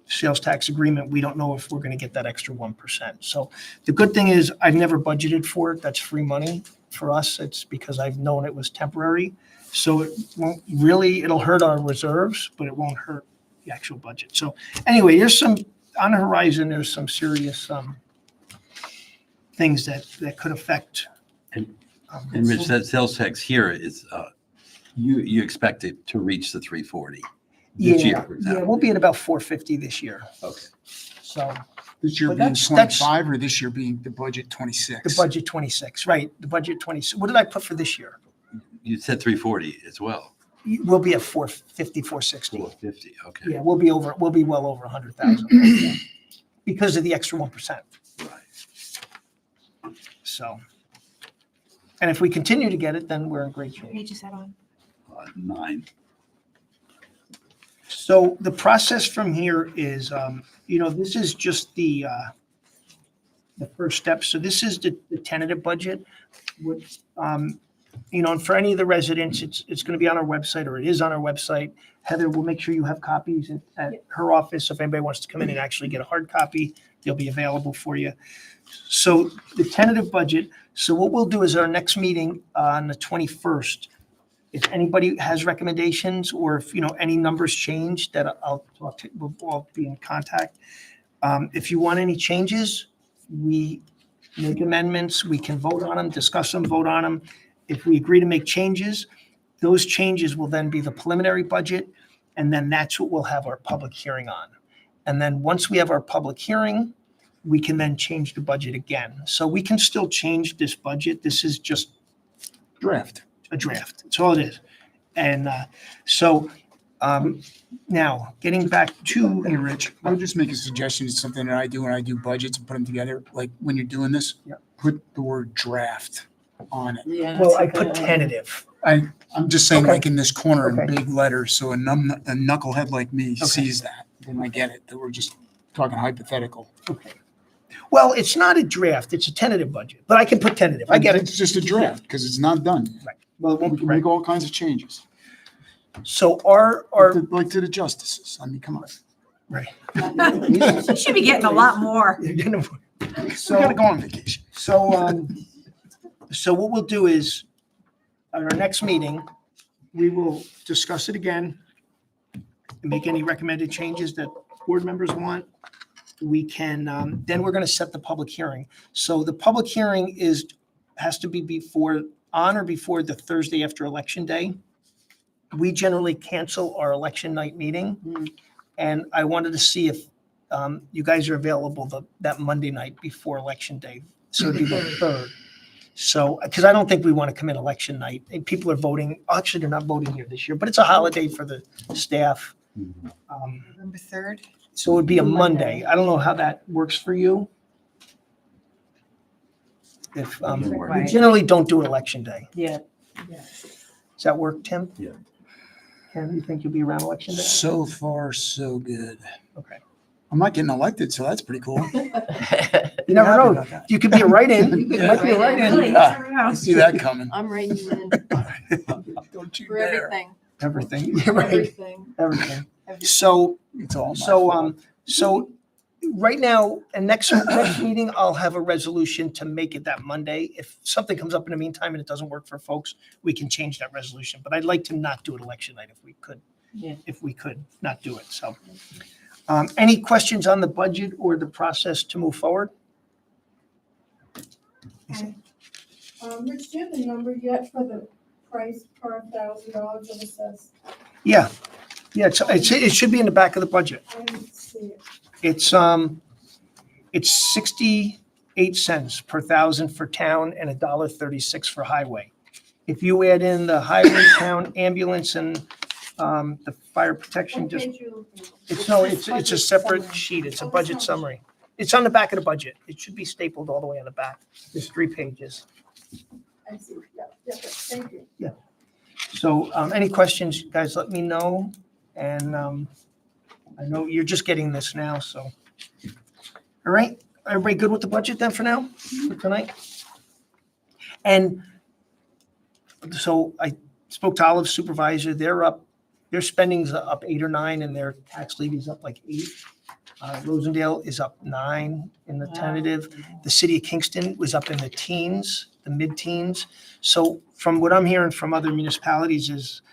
sales tax agreement, we don't know if we're going to get that extra 1%. So the good thing is I've never budgeted for it. That's free money for us. It's because I've known it was temporary. So it won't really, it'll hurt our reserves, but it won't hurt the actual budget. So anyway, on the horizon, there's some serious things that could affect. And Rich, that sales tax here is, you expect it to reach the 340 this year, for Yeah, example. we'll be at about 450 this year. Okay. So This year But being that's- 25 or this year being the budget 26? the budget 26, right? The budget 26. What did I put for this year? You said 340 as well. We'll be at 450, 460. 450, okay. Yeah, we'll be well over 100,000 because of the extra 1%. Right. So, and if we continue to get it, then we're in great shape. Page is that on? 9. So the process from here is, this is just the first step. So this is the tentative budget. And for any of the residents, it's going to be on our website, or it is on our website. Heather will make sure you have copies at her office. If anybody wants to come in and actually get a hard copy, they'll be available for you. So the tentative budget. So what we'll do is our next meeting on the 21st, if anybody has recommendations, or if, any numbers change, that I'll talk to, we'll all be in contact. If you want any changes, we make amendments, we can vote on them, discuss them, vote on them. If we agree to make changes, those changes will then be the preliminary budget, and then that's what we'll have our public hearing on. And then once we have our public hearing, we can then change the budget again. So we can still change this budget. This is just Draft. a draft. That's all it is. And now getting back to, Hey, Rich, I would just make a suggestion. It's something that I do when I do budgets and put them together. Like when you're doing this, put the word draft on it. Yeah. well, that's a I put good one. tentative. I'm just saying Okay. like in this corner in Okay. big letters, so a knucklehead like me sees that, then I get it, that we're just talking hypothetical. Okay. Well, it's not a draft, it's a tentative budget, but I can put tentative. I get it. It's just a draft because it's not done. Well, it won't We be can right. make all kinds of changes. So our, Like to the justices. I mean, come on. right. You should be getting a lot more. We gotta So, go on vacation. so what we'll do is, at our next meeting, we will discuss it again, and make any recommended changes that board members want. We can, then we're going to set the public hearing. So the public hearing has to be on or before the Thursday after Election Day. We generally cancel our election night meeting, and I wanted to see if you guys are available that Monday night before Election Day. So it'd be the 3rd. So, because I don't think we want to come in election night. And people are voting. Actually, they're not voting here this year, but it's a holiday for the staff. November 3rd? So it would be a Monday. I don't know how that works for you. If, we Right. generally don't do it election day. Yeah. Does that work, Tim? Yeah. Tim, you think you'll be around election day? So far, so good. Okay. I'm not getting elected, so that's pretty cool. You never Happy know. about that. You could be a write-in. You might be a Really? write-in. I see that coming. I'm writing you in Don't you for dare. everything, Everything. You're right. everything. Everything. everything. So, It's all my fault. so Right now, and next meeting, I'll have a resolution to make it that Monday. If something comes up in the meantime and it doesn't work for folks, we can change that resolution. But I'd like to not do it election night if we could. Yeah. If we could not do it, so. Any questions on the budget or the process to move forward? Rich, do you have the number yet for the price per $1,000 of assessed? Yeah, it should be in the back of the budget. I didn't see it. It's 68 cents per thousand for town and $1.36 for highway. If you add in the highway, town, ambulance, and the fire protection, What just, page you looking at? it's a separate sheet. It's a budget summary. It's on the back of the budget. It should be stapled all the way on the back. There's 3 pages. I see, yeah, thank you. So, any questions, guys, let me know. And I know you're just getting this now, so. All right, everybody good with the budget then for now, for tonight? And so I spoke to Olive supervisor, their spending's up 8 or 9 and their tax levy's up like 8. Rosendale is up 9 in the tentative. The city of Kingston was up in the teens, the mid-teens. So from what I'm hearing from other municipalities is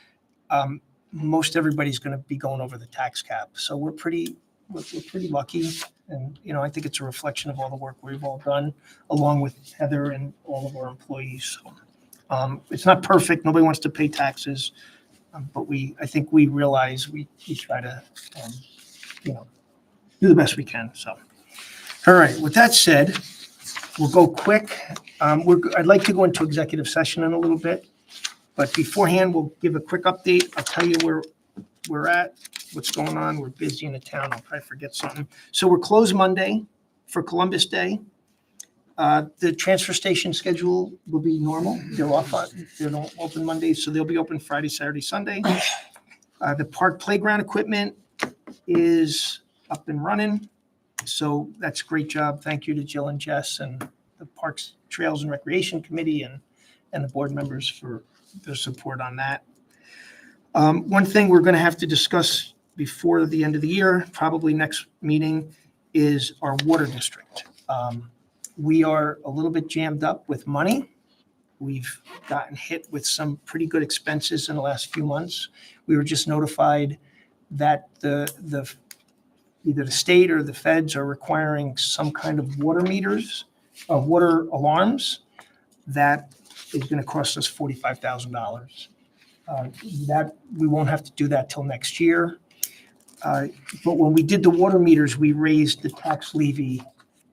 most everybody's going to be going over the tax cap. So we're pretty lucky. And, I think it's a reflection of all the work we've all done, along with Heather and all of our employees. So, it's not perfect. Nobody wants to pay taxes. But I think we realize we try to, do the best we can. So, all right, with that said, we'll go quick. I'd like to go into executive session in a little bit. But beforehand, we'll give a quick update. I'll tell you where we're at, what's going on. We're busy in the town. I'll probably forget something. So we're closed Monday for Columbus Day. The transfer station schedule will be normal. They don't open Mondays, so they'll be open Friday, Saturday, Sunday. The park playground equipment is up and running. So that's a great job. Thank you to Jill and Jess and the Parks, Trails and Recreation Committee and the board members for their support on that. One thing we're going to have to discuss before the end of the year, probably next meeting, is our water district. We are a little bit jammed up with money. We've gotten hit with some pretty good expenses in the last few months. We were just notified that either the state or the feds are requiring some kind of water meters, water alarms that is going to cost us $45,000. That we won't have to do that till next year. But when we did the water meters, we raised the tax levy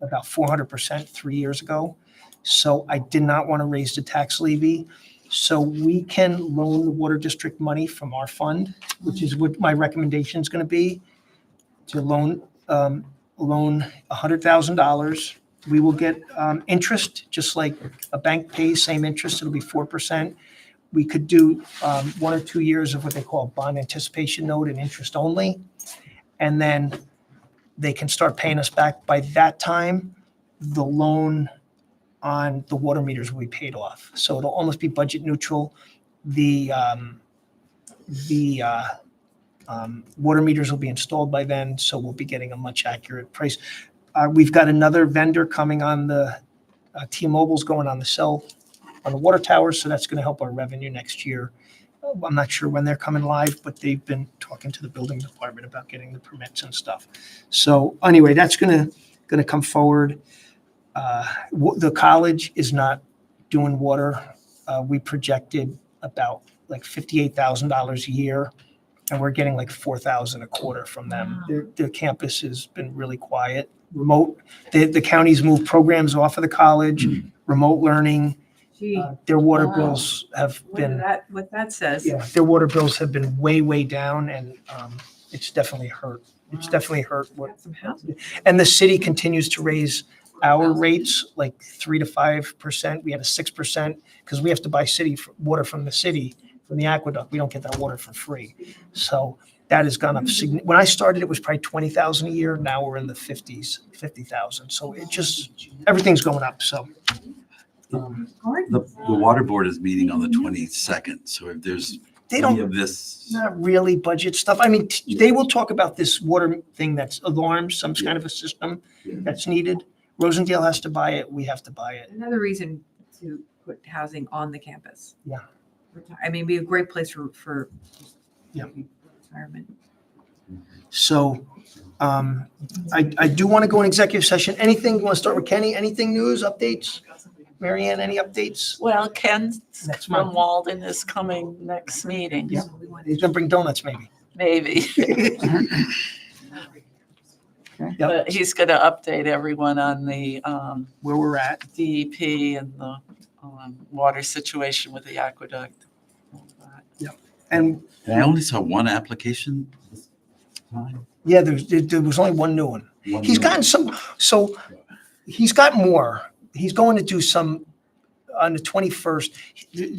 about 400% 3 years ago. So I did not want to raise the tax levy. So we can loan the water district money from our fund, which is what my recommendation is going to be, to loan $100,000. We will get interest, just like a bank pays, same interest. It'll be 4%. We could do 1 or 2 years of what they call a bond anticipation note and interest only. And then they can start paying us back. By that time, the loan on the water meters will be paid off. So it'll almost be budget neutral. The water meters will be installed by then, so we'll be getting a much accurate price. We've got another vendor coming on the T-Mobile's going on the cell on the water towers, so that's going to help our revenue next year. I'm not sure when they're coming live, but they've been talking to the building department about getting the permits and stuff. So anyway, that's going to come forward. The college is not doing water. We projected about like $58,000 a year, and we're getting like $4,000 a quarter from them. Their campus has been really quiet. Remote. The county's moved programs off of the college. Remote learning. Their water bills have been. What that says. Yeah, their water bills have been way down, and it's definitely hurt. It's definitely hurt. And the city continues to raise our rates like 3 to 5%. We had a 6% because we have to buy water from the city, from the aqueduct. We don't get that water for free. So that has gone up. When I started, it was probably $20,000 a year. Now we're in the 50,000. So it just, everything's going up. So. The water board is meeting on the 22nd. So if there's They any don't, of this? not really budget stuff. I mean, they will talk about this water thing that's alarms, some kind of a system Yeah. that's needed. Rosendale has to buy it, we have to buy it. Another reason to put housing on the campus. Yeah. I mean, be a great place for. Yeah. Retirement. So I do want to go in executive session. Anything, you want to start with Kenny? Anything news, updates? Marianne, any updates? Well, Ken Next from month. Walden is coming next meeting, Yeah. He's gonna bring donuts maybe. maybe. Yep, But he's gonna update everyone on the where we're at. DEP and the water situation with the aqueduct. And I only saw one application this time. yeah, there was only one new one. One He's new- gotten some, so he's got more. He's going to do some on the 21st.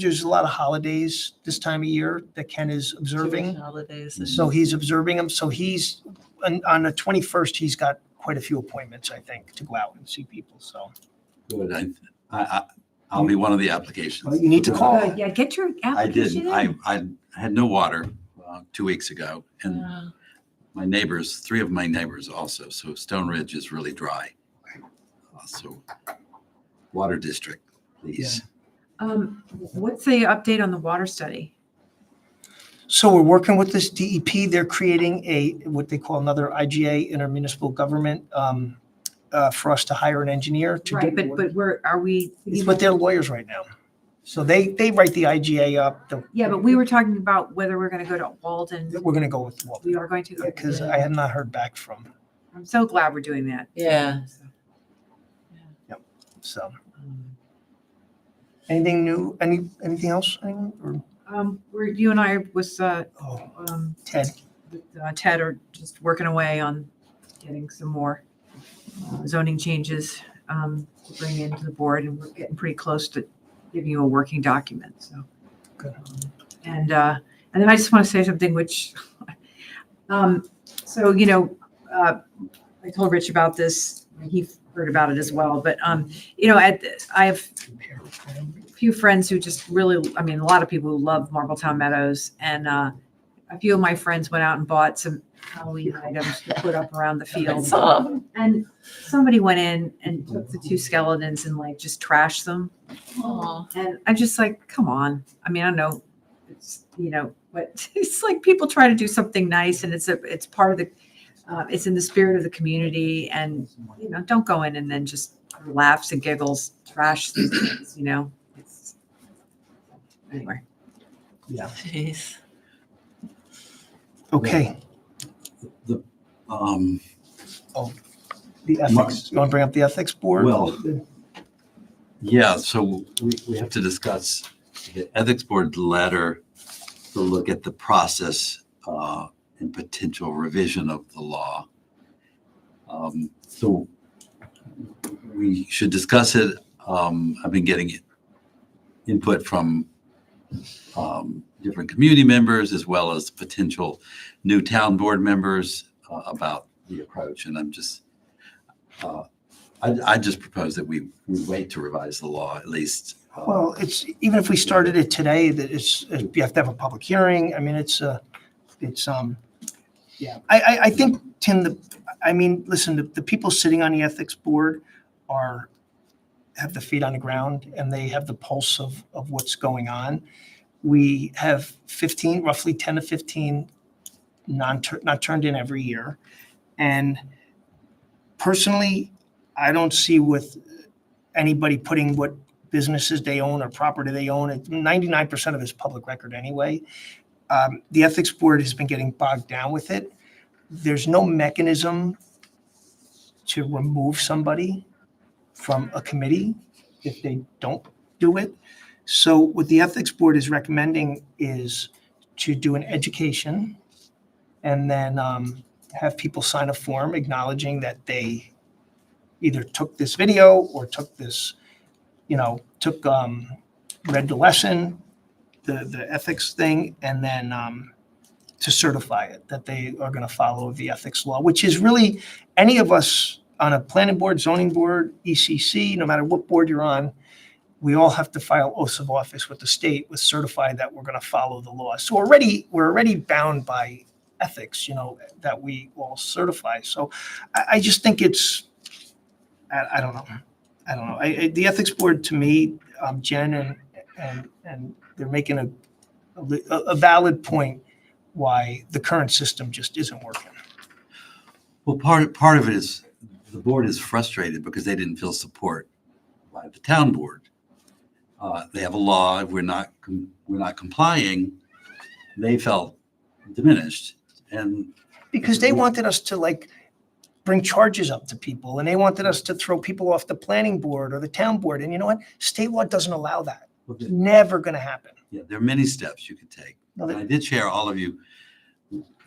There's a lot of holidays this time of year that Ken is observing. Jewish holidays. and- So he's observing them. So he's, on the 21st, he's got quite a few appointments, I think, to go out and see people. So Good. I'll be one of the applications. you need to call. Yeah, get your I application did. in. I had no water 2 weeks ago, and Yeah. my neighbors, 3 of my neighbors also. So Stone Ridge is really dry. So water district, please. What's the update on the water study? So we're working with this DEP. They're creating what they call another IGA, intermunicipal government, for us to hire an engineer to Right, do. but where are we? It's with their lawyers right now. So they write the IGA up. Yeah, but we were talking about whether we're going to go to Walden. We're gonna go with Walton. We are going to. Because I have not heard back from, I'm so glad we're doing that. Yeah. so. Anything new? Anything else? Anyone? Or, Where you and I was, oh, Ted, with, Ted are just working away on getting some more zoning changes to bring into the board, and we're getting pretty close to giving you a working document, so. Good. And then I just want to say something which, so, I told Rich about this, he heard about it as well, but, I have a few friends who just really, I mean, a lot of people who love Marbletown Meadows, and a few of my friends went out and bought some Halloween items to put up around the I field. saw. And somebody went in and took the 2 skeletons and like just trashed them. Aw. And I'm just like, come on. I mean, I know it's, but it's like people try to do something nice, and it's part of the, it's in the spirit of the community, and, don't go in and then just laughs and giggles, trash these things, it's, anyway. Jeez. okay. The, The ethics, you want to bring up the ethics board? Well, yeah, so we have to discuss the ethics board letter to look at the process and potential revision of the law. So we should discuss it. I've been getting input from different community members as well as potential new town board members about the approach. And I'm just, I just propose that we wait to revise the law at least. Well, it's, even if we started it today, that you have to have a public hearing. I mean, yeah. I think, Tim, listen, the people sitting on the ethics board have the feet on the ground, and they have the pulse of what's going on. We have roughly 10 to 15 not turned in every year. And personally, I don't see with anybody putting what businesses they own or property they own. 99% of it is public record anyway. The ethics board has been getting bogged down with it. There's no mechanism to remove somebody from a committee if they don't do it. So what the ethics board is recommending is to do an education and then have people sign a form acknowledging that they either took this video or took this, read the lesson, the ethics thing, and then to certify it, that they are going to follow the ethics law, which is really any of us on a planning board, zoning board, ECC, no matter what board you're on, we all have to file oaths of office with the state, with certified that we're going to follow the law. So we're already bound by ethics, that we all certify. So I just think it's, I don't know. The ethics board, to me, Jen and they're making a valid point why the current system just isn't working. Well, part of it is the board is frustrated because they didn't feel support by the town board. They have a law. If we're not complying, they felt diminished. And Because they wanted us to bring charges up to people, and they wanted us to throw people off the planning board or the town board. And you know what? State law doesn't allow that. It's never going to happen. yeah, there are many steps you could take. No, And I did share all of you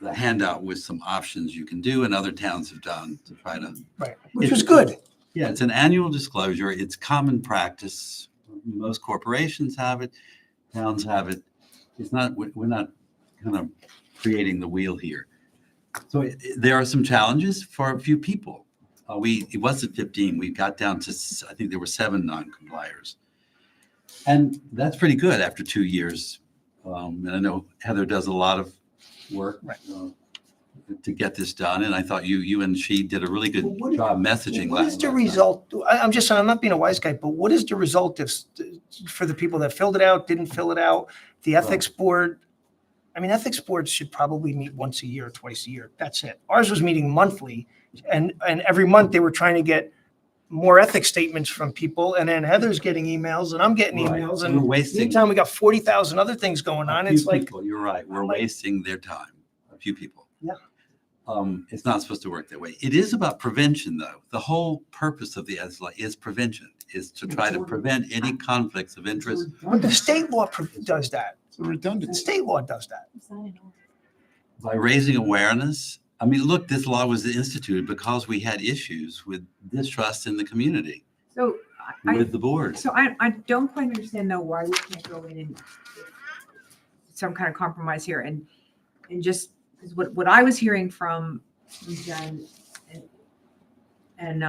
the handout with some options you can do and other towns have done to try to. Right, which was good. Yeah, it's an annual disclosure. It's common practice. Most corporations have it, towns have it. It's not, we're not kind of creating the wheel here. So there are some challenges for a few people. It wasn't 15. We got down to, I think there were 7 non-compliers. And that's pretty good after 2 years. And I know Heather does a lot of work Right. To get this done. And I thought you and she did a really good Well, what- job messaging What is last the time. result? I'm not being a wise guy, but what is the result for the people that filled it out, didn't fill it out? The ethics board, ethics boards should probably meet once a year, twice a year. That's it. Ours was meeting monthly, and every month they were trying to get more ethics statements from people, and then Heather's getting emails, and I'm getting Right. emails, We're and wasting meantime, we got 40,000 other things going on. a It's few like, people, you're right. We're I'm like- wasting their time. A few people. Yeah. It's not supposed to work that way. It is about prevention, though. The whole purpose of the ESLA is prevention, is to try to prevent any conflicts of interest. but the state law does that. It's a The redundancy. state law does that. By raising awareness. I mean, look, this law was instituted because we had issues with distrust in the community, So I, with the board. so I don't quite understand though why we can't go in and some kind of compromise here and just, because what I was hearing from Jen and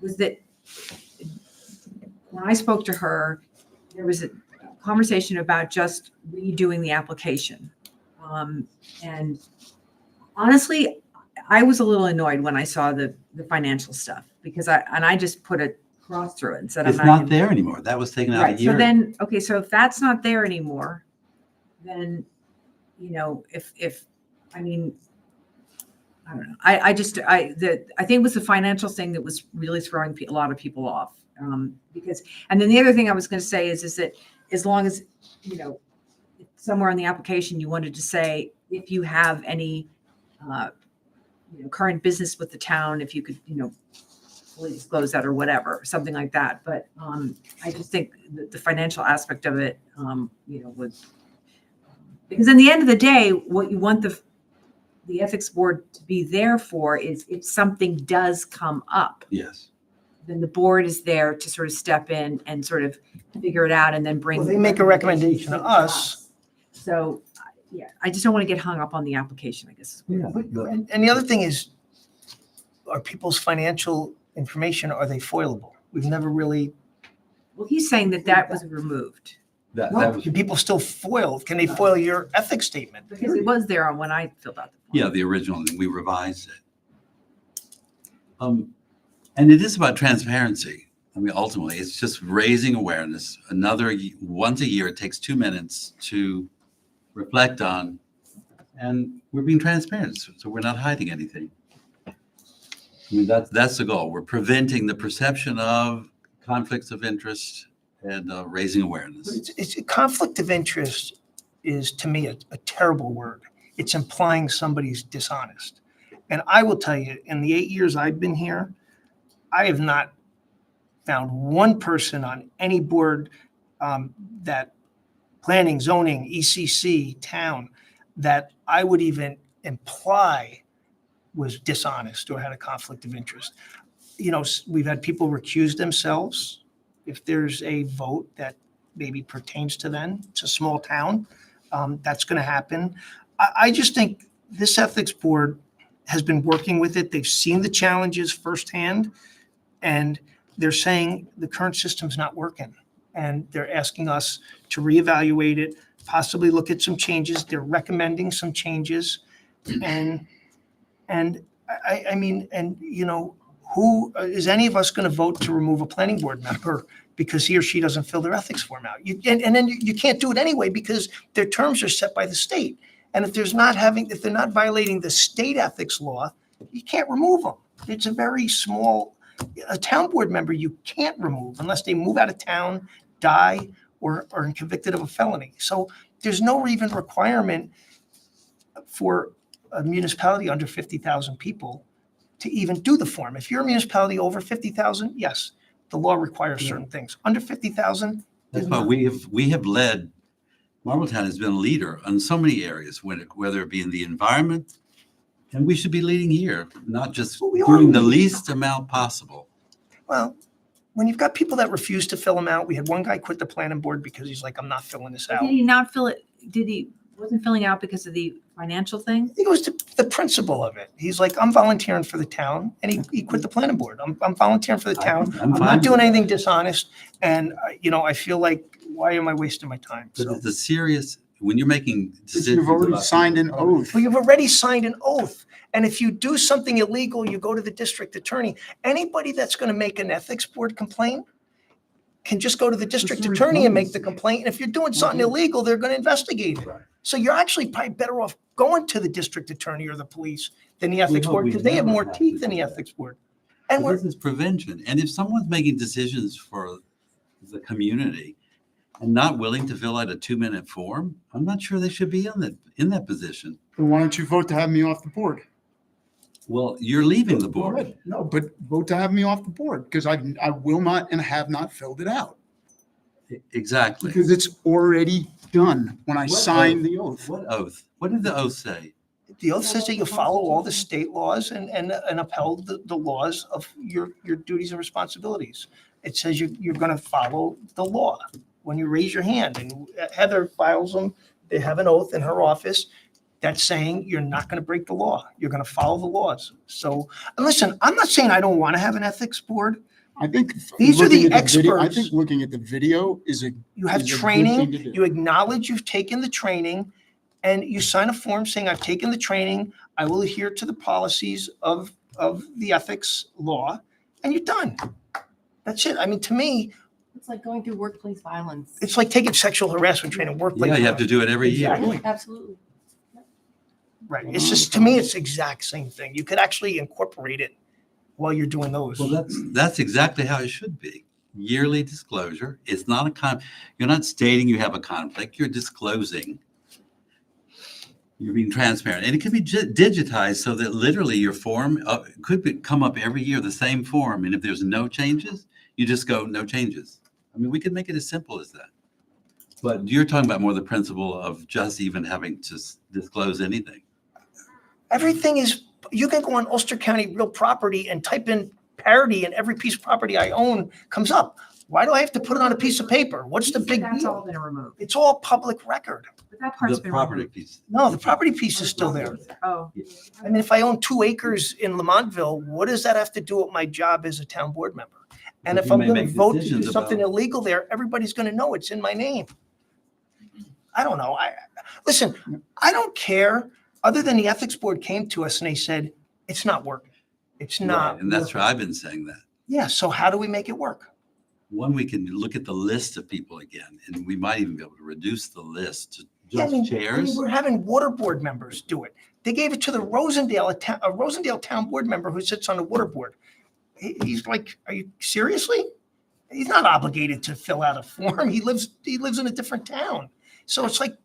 was that when I spoke to her, there was a conversation about just redoing the application. And honestly, I was a little annoyed when I saw the financial stuff because I just put a cross through it and said, It's I'm not gonna- there anymore. That was taken out a Right, so year. then, okay, so if that's not there anymore, then, if, I mean, I don't know. I think it was the financial thing that was really throwing a lot of people off. Because, and then the other thing I was going to say is that as long as, somewhere in the application, you wanted to say, if you have any, current business with the town, if you could, fully disclose that or whatever, something like that. But I just think the financial aspect of it, would, because in the end of the day, what you want the ethics board to be there for is if something does come up, Yes. then the board is there to sort of step in and sort of figure it out and then bring. Well, they make a recommendation to us. So, yeah, I just don't want to get hung up on the application, I guess. Yeah. And the other thing is, are people's financial information, are they foilable? We've never really, Well, he's saying that was removed That no, was, can people still foil? Can they foil your ethics statement? because it was there when I filled out the form. yeah, the original, and we revised it. And it is about transparency. I mean, ultimately, it's just raising awareness. Once a year, it takes 2 minutes to reflect on, and we're being transparent, so we're not hiding anything. I mean, that's the goal. We're preventing the perception of conflicts of interest and raising awareness. It's a conflict of interest is, to me, a terrible word. It's implying somebody's dishonest. And I will tell you, in the 8 years I've been here, I have not found one person on any board that planning, zoning, ECC, town, that I would even imply was dishonest or had a conflict of interest. We've had people recuse themselves if there's a vote that maybe pertains to them. It's a small town. That's going to happen. I just think this ethics board has been working with it. They've seen the challenges firsthand, and they're saying the current system's not working. And they're asking us to reevaluate it, possibly look at some changes. They're recommending some changes. And I mean, and you know, who is any of us going to vote to remove a planning board member because he or she doesn't fill their ethics form out? And then you can't do it anyway because their terms are set by the state. And if they're not violating the state ethics law, you can't remove them. It's a very small, a town board member you can't remove unless they move out of town, die, or are convicted of a felony. So there's no even requirement for a municipality under 50,000 people to even do the form. If you're a municipality over 50,000, yes, the law requires certain things. Under 50,000, That's why we have led, Marbletown has been a leader on so many areas, whether it be in the environment, and we should be leading here, not just Well, we are doing the leading. least amount possible. well, when you've got people that refuse to fill them out, we had one guy quit the planning board because he's like, I'm not filling this out. Did he not fill it? Wasn't filling out because of the financial thing? I think it was the principle of it. He's like, I'm volunteering for the town, and he quit the planning board. I'm volunteering for the town. I'm I'm fine not doing with anything dishonest, and I feel like, why am I wasting my time? But So, it's a serious, when you're making decisions. You've already about signed an people- oath. well, you've already signed an oath, and if you do something illegal, you go to the district attorney. Anybody that's going to make an ethics board complaint can just go to the district the attorney and make the requirements. complaint. And if you're doing something illegal, they're going to investigate it. Right. So you're actually probably better off going to the district attorney or the police than the ethics hope board we because they have never more have to teeth than do the that. ethics board. And But we're, this is prevention. And if someone's making decisions for the community and not willing to fill out a 2-minute form, I'm not sure they should be in that position. Then why don't you vote to have me off the board? Well, you're leaving the Go board. ahead. No, but vote to have me off the board because I will not and have not filled it out Exactly. because it's already done when I What signed oath? the oath. What oath? What did the oath say? the oath says that you follow all the state laws and upheld the laws of your duties and responsibilities. It says you're going to follow the law when you raise your hand. And Heather files them. They have an oath in her office that's saying you're not going to break the law. You're going to follow the laws. So, and listen, I'm not saying I don't want to have an ethics board. I think These are the looking at video- I experts. think looking at the video is a You have It's a good training, thing to do. you acknowledge you've taken the training, and you sign a form saying, I've taken the training, I will adhere to the policies of the ethics law, and you're done. That's it. I mean, to me, It's like going through workplace violence. it's like taking sexual harassment training, workplace. Yeah, you have to do it every year. Exactly. Absolutely. Right. It's just, to me, it's the exact same thing. You could actually incorporate it while you're doing those. Well, that's exactly how it should be. Yearly disclosure. It's not you're not stating you have a conflict. You're disclosing. You're being transparent, and it could be digitized so that literally your form come up every year, the same form. And if there's no changes, you just go no changes. I mean, we could make it as simple as that. But you're talking about more the principle of just even having to disclose anything. Everything is, you can go on Ulster County Real Property and type in parity, and every piece of property I own comes up. Why do I have to put it on a piece of paper? What's the big That's all deal? been removed. It's all public record. But that part's The been property removed. piece. No, the property piece is still there. Oh, I mean, if I own 2 acres in Lamontville, what does that have to do with my job as a town board member? And But if you I'm may going to make vote to do decisions something about- illegal there, everybody's going to know it's in my name. I don't know. Listen, I don't care, other than the ethics board came to us and they said, it's not working. It's not. Right, and that's working." why I've been saying that. Yeah, so how do we make it work? One, we can look at the list of people again, and we might even be able to reduce the list to Yeah, just chairs. we're having water board members do it. They gave it to the Rosendale town board member who sits on the water board. He's like, are you seriously? He's not obligated to fill out a form. He lives in a different town. So it's like,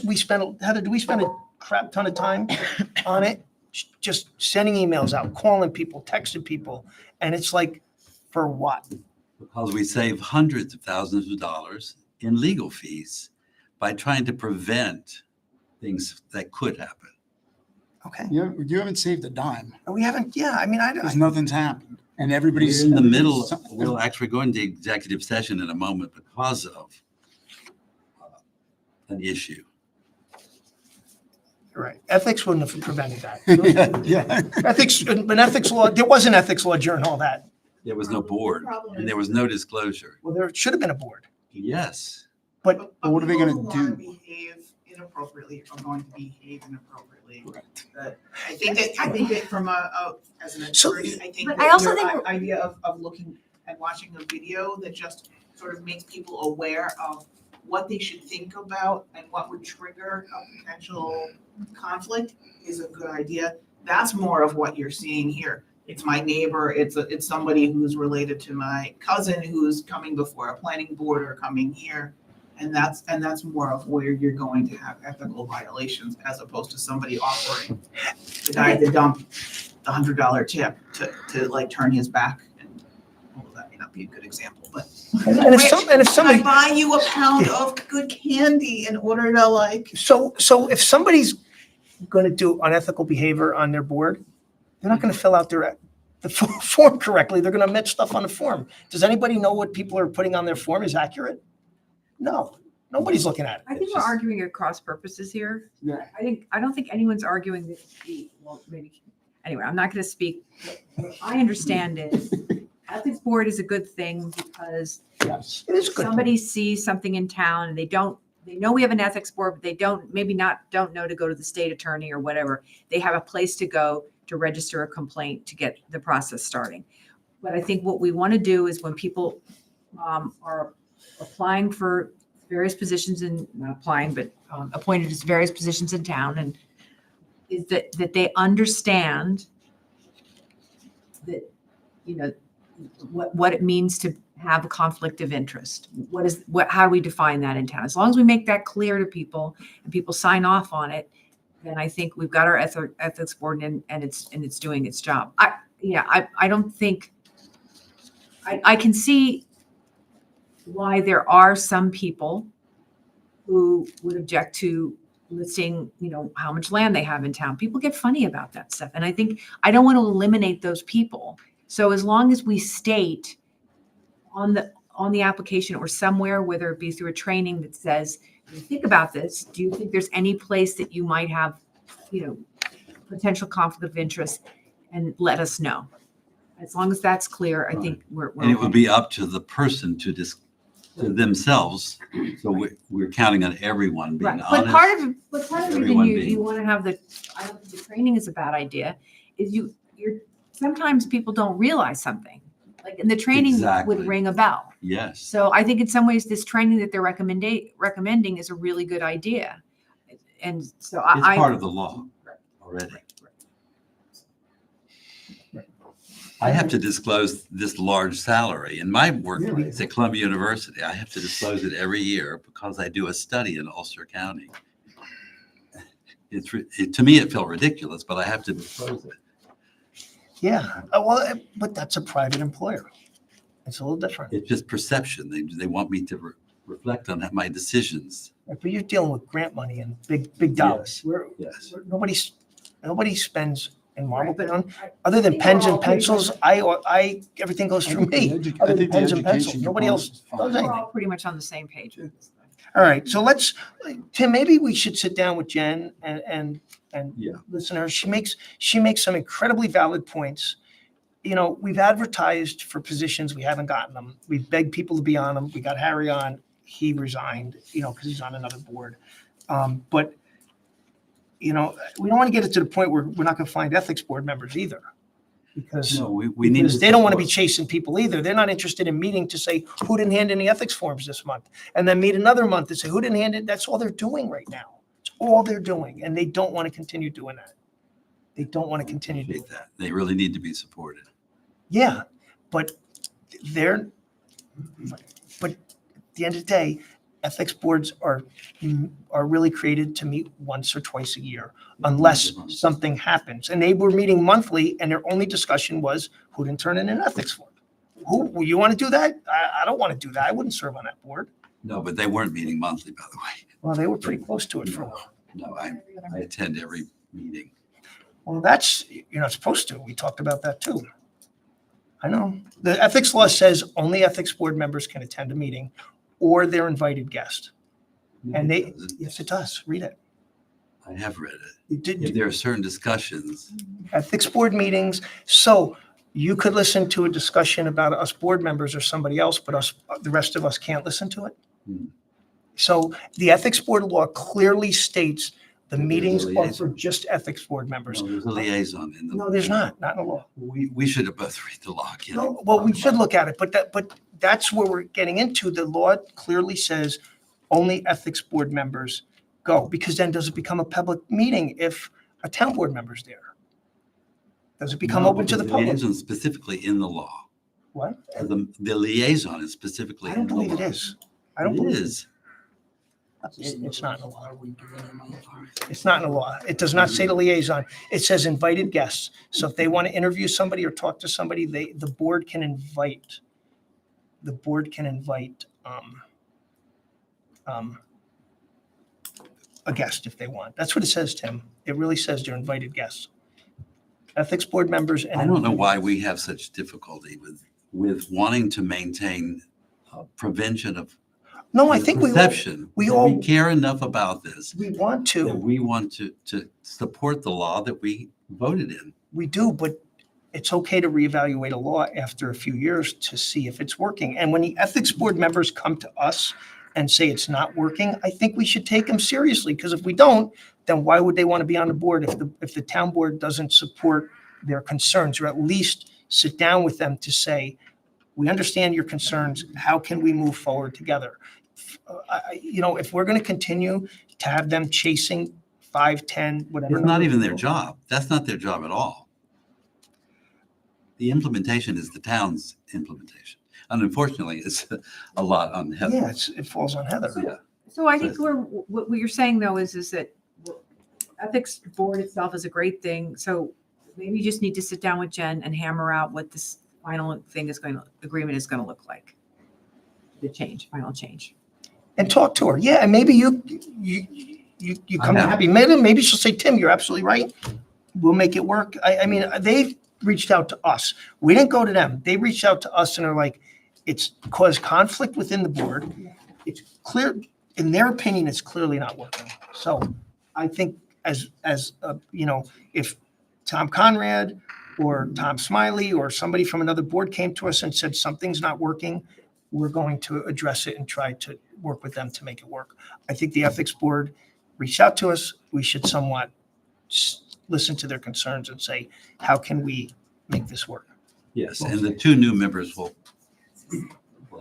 we spend, Heather, do we spend a crap ton of time on it? Just sending emails out, calling people, texting people. And it's like, for what? Because we save hundreds of thousands of dollars in legal fees by trying to prevent things that could happen. Okay. You haven't saved a dime We haven't, yeah, I mean, because nothing's happened. And everybody's We're in the middle, we'll actually go into executive session in a moment because of an issue. Right. Ethics wouldn't have prevented that. Yeah. Ethics law, there was an ethics law during all that. There was no board and there was no disclosure. Well, there should have been a board. Yes. But what are they people gonna who wanna do? Behave inappropriately are going to behave inappropriately. Correct. But I think that from as an So- attorney, I think But I that also your think idea of looking and watching a video that just sort of makes people aware of what they should think about and what would trigger a potential conflict is a good idea. That's more of what you're seeing here. It's my neighbor, it's somebody who's related to my cousin who's coming before a planning board or coming here. And that's more of where you're going to have ethical violations as opposed to somebody offering the guy at the dump the $100 tip to like turn his back. And well, that may not be a good example, but and if can I somebody, buy you a pound of good candy in order to like? so if somebody's going to do unethical behavior on their board, they're not going to fill out the form correctly. They're going to omit stuff on the form. Does anybody know what people are putting on their form is accurate? No, nobody's looking at it. I think we're arguing at cross purposes here. Yeah. I don't think anyone's arguing that well, maybe, anyway, I'm not gonna speak. What I understand is ethics board is a good thing because Yes, it is good. somebody sees something in town and they know we have an ethics board, but they don't know to go to the state attorney or whatever. They have a place to go to register a complaint to get the process starting. But I think what we want to do is when people are applying for various positions not applying, but appointed to various positions in town, and is that they understand that, what it means to have a conflict of interest. How do we define that in town? As long as we make that clear to people and people sign off on it, then I think we've got our ethics board and it's doing its job. I don't think, I can see why there are some people who would object to listing, how much land they have in town. People get funny about that stuff. And I think, I don't want to eliminate those people. So as long as we state on the application or somewhere, whether it be through a training that says, think about this, do you think there's any place that you might have, potential conflict of interest, and let us know. As long as that's clear, I think we're And it would okay. be up to the person to themselves. So we're counting on everyone being Right, but honest. part of the reason everyone you being- want to have I don't think the training is a bad idea, is you're sometimes people don't realize something. Like, and the training Exactly. would ring a bell. Yes. So I think in some ways, this training that they're recommending is a really good idea. And so It's part of the law already. I have to disclose this large salary in my workplace at Columbia University. I have to disclose it every year because I do a study in Ulster County. To me, it felt ridiculous, but I have to disclose it. Yeah, but that's a private employer. It's a little different. It's just perception. They want me to reflect on my decisions. But you're dealing with grant money and big dollars. Yes. Nobody spends in Marlboro, But other than think pens we're and all pretty pencils. Everything goes through me. Other than pens and pencils, nobody else does we're anything. all pretty much on the same page with this. All right, so Tim, maybe we should sit down with Jen and Yeah. listen to her. She makes some incredibly valid points. We've advertised for positions, we haven't gotten them. We've begged people to be on them. We got Harry on, he resigned, because he's on another board. But we don't want to get it to the point where we're not going to find ethics board members either. Because No, we need. because they don't want to be support. chasing people either. They're not interested in meeting to say, who didn't hand in the ethics forms this month? And then meet another month and say, who didn't hand it? That's all they're doing right now. It's all they're doing. And they don't want to continue doing that. They don't want to continue doing Appreciate that. They really need to be supported. Yeah, but at the end of the day, ethics boards are really created to meet once or twice a year, unless something happens. And they were meeting monthly, and their only discussion was who didn't turn in an ethics form. Who, you want to do that? I don't want to do that. I wouldn't serve on that board. No, but they weren't meeting monthly, by the way. Well, they were pretty close to it for a while. No, I attend every meeting. Well, you're not supposed to. We talked about that too. I know. The ethics law says only ethics board members can attend a meeting or their invited guest. And yes, it does. Read it. I have read it. You did, If there are certain discussions, ethics board meetings. So you could listen to a discussion about us board members or somebody else, but us, the rest of us can't listen to it. Hmm. So the ethics board law clearly states the That there's a meetings are liaison. for just ethics board members. well, there's a liaison in the. No, there's not in the law. We should have both read the law, you know. No, well, we should look at it, but that's where we're getting into. The law clearly says only ethics board members go, because then does it become a public meeting if a town board member's there? Does it become No, open to the because public? liaison is specifically in the law. What? The liaison is specifically I in don't the law. believe it is. I don't It believe it. is. It's not in the law. It's not in the law. It does not say the liaison. It says invited guests. So if they want to interview somebody or talk to somebody, the board can invite, a guest if they want. That's what it says, Tim. It really says they're invited guests. Ethics board members and. I don't know why we have such difficulty with wanting to maintain prevention of No, I think perception. we that all- We care enough about this, we want that to, we want to support the law that we voted in. we do, but it's okay to reevaluate a law after a few years to see if it's working. And when the ethics board members come to us and say it's not working, I think we should take them seriously, because if we don't, then why would they want to be on the board if the town board doesn't support their concerns, or at least sit down with them to say, we understand your concerns, how can we move forward together? If we're going to continue to have them chasing 5, 10, whatever. It's not number of even their people- job. That's not their job at all. The implementation is the town's implementation. And unfortunately, it's a lot on Heather. Yeah, it falls on Heather. Yeah. So I think what you're saying though is that ethics board itself is a great thing. So maybe you just need to sit down with Jen and hammer out what this final agreement is going to look like. The final change. And talk to her. Yeah, and maybe you come I have. happy. Maybe she'll say, Tim, you're absolutely right. We'll make it work. I mean, they've reached out to us. We didn't go to them. They reached out to us and are like, it's caused conflict within the board. It's clear, in their opinion, it's clearly not working. So I think if Tom Conrad or Tom Smiley or somebody from another board came to us and said something's not working, we're going to address it and try to work with them to make it work. I think the ethics board reached out to us. We should somewhat listen to their concerns and say, how can we make this work? Yes, and the two new members will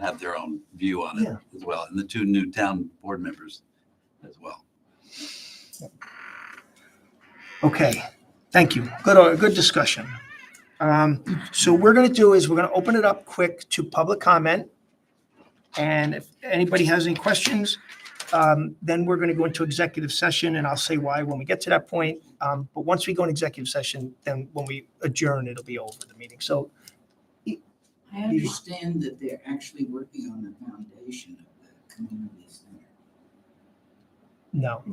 have their own view on it Yeah. as well, and the two new town board members as well. Okay, thank you. Good discussion. So we're going to do is we're going to open it up quick to public comment. And if anybody has any questions, then we're going to go into executive session, and I'll say why when we get to that point. But once we go in executive session, then when we adjourn, it'll be over the meeting. So I understand that they're actually working on the foundation of the community center. no,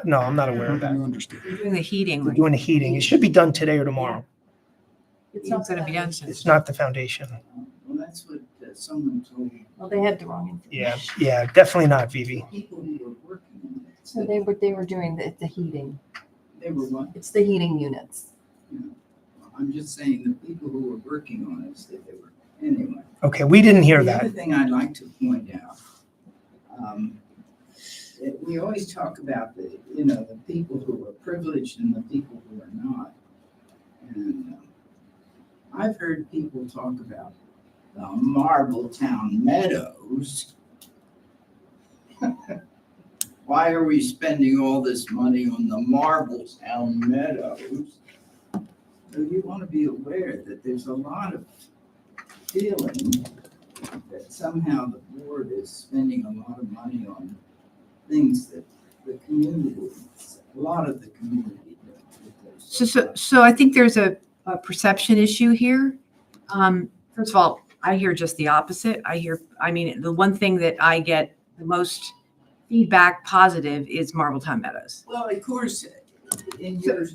no, I'm not aware of that. You understand. We're doing the heating. We're doing the heating. It should be done today or tomorrow. It's not going to be done soon. It's not the foundation. Well, that's what someone told me. Well, they had the wrong information. Yeah, definitely not, Vivi. People who were working on it. So they were doing the heating. They were what? It's the heating units. I'm just saying the people who were working on it said they were, anyway. Okay, we didn't hear The that. other thing I'd like to point out, we always talk about the people who are privileged and the people who are not. And I've heard people talk about the Marbletown Meadows. Why are we spending all this money on the Marbletown Meadows? So you want to be aware that there's a lot of feeling that somehow the board is spending a lot of money on things that the community, a lot of the community does. So I think there's a perception issue here. First of all, I hear just the opposite. The one thing that I get the most feedback positive is Marbletown Meadows. Well, of course, in your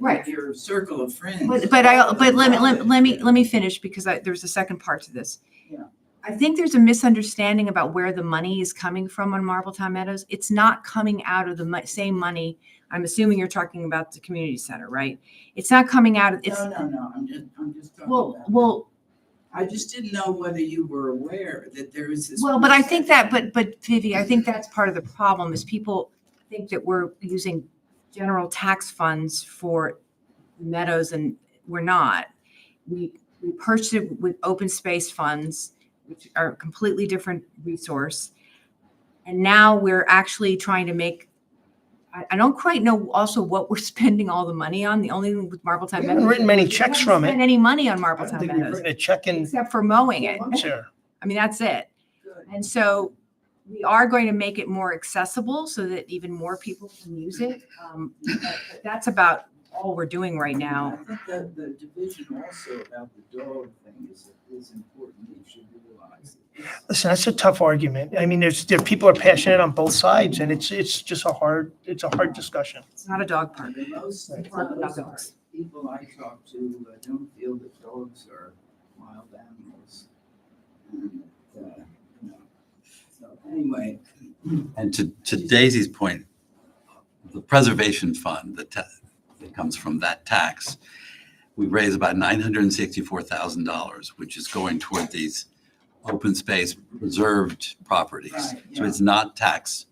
Right. your circle of friends. But let me finish because there's a second part to this. Yeah. I think there's a misunderstanding about where the money is coming from on Marbletown Meadows. It's not coming out of the same money. I'm assuming you're talking about the community center, right? It's not coming out of, it's, No, I'm just talking well, about. well, I just didn't know whether you were aware that there is this. Well, but I think that, perception. but Vivi, I think that's part of the problem is people think that we're using general tax funds for meadows and we're not. We purchased it with open space funds, which are a completely different resource. And now we're actually trying to make, I don't quite know also what we're spending all the money on. The only thing with Marbletown We Meadows. haven't written many we checks haven't from it. spent any money on I don't Marbletown think we've Meadows, written a check in except for mowing it. months here. I mean, that's it. Good. And so we are going to make it more accessible so that even more people can use it. But that's about all we're doing right now. I think that the division also about the dog thing is important. You should realize. Listen, that's a tough argument. I mean, people are passionate on both sides and it's just a hard discussion. It's not a dog park. And most Dogs. people I talk to don't feel that dogs are wild animals. And, you know, so anyway, And to Daisy's point, the preservation fund that comes from that tax, we raise about $964,000, which is going toward these open space reserved properties. Right, So yeah. it's not tax,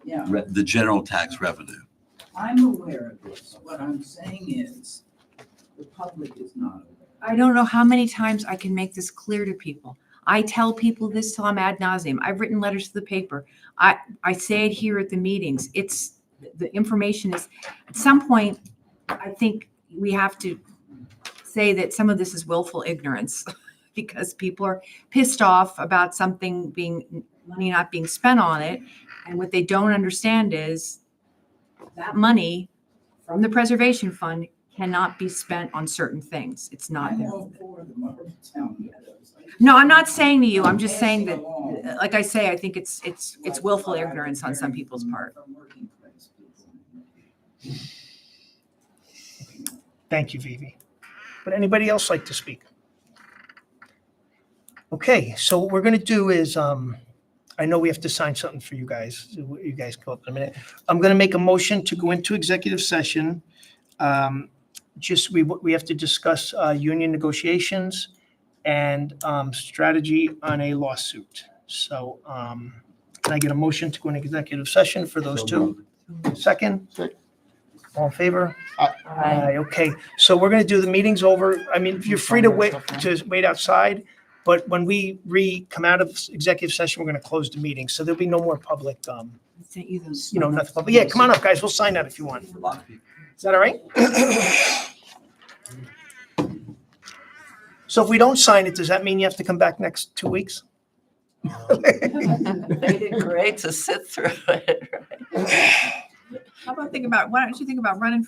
yeah, the general tax revenue. I'm aware of this. What I'm saying is the public is not aware. I don't know how many times I can make this clear to people. I tell people this till I'm ad nauseum. I've written letters to the paper. I say it here at the meetings. It's, the information is, at some point, I think we have to say that some of this is willful ignorance because people are pissed off about something money not being spent on it. And what they don't understand is that money from the preservation fund cannot be spent on certain things. It's not. I'm all for the Marbletown Meadows. No, I'm not saying to you, I'm just saying that, Passing along. like I say, I think it's What willful I've ignorance on been some hearing people's from- part. from working class people. Thank you, Vivi. Would anybody else like to speak? Okay, so what we're going to do is, I know we have to sign something for you guys. You guys go up in a minute. I'm going to make a motion to go into executive session. We have to discuss union negotiations and strategy on a lawsuit. So can I get a motion to go into executive session for those two? Second? All in favor? Aye, okay. So we're going to do the meetings over. I mean, you're free to wait outside, but when we come out of executive session, we're going to close the meeting. So there'll be no more public, I sent you those. nothing public. Yeah, come on up, guys. We'll sign that if you want. A lot of people. Is that all right? So if we don't sign it, does that mean you have to come back next 2 weeks? They did great to sit through it, right? How about why don't you think about running for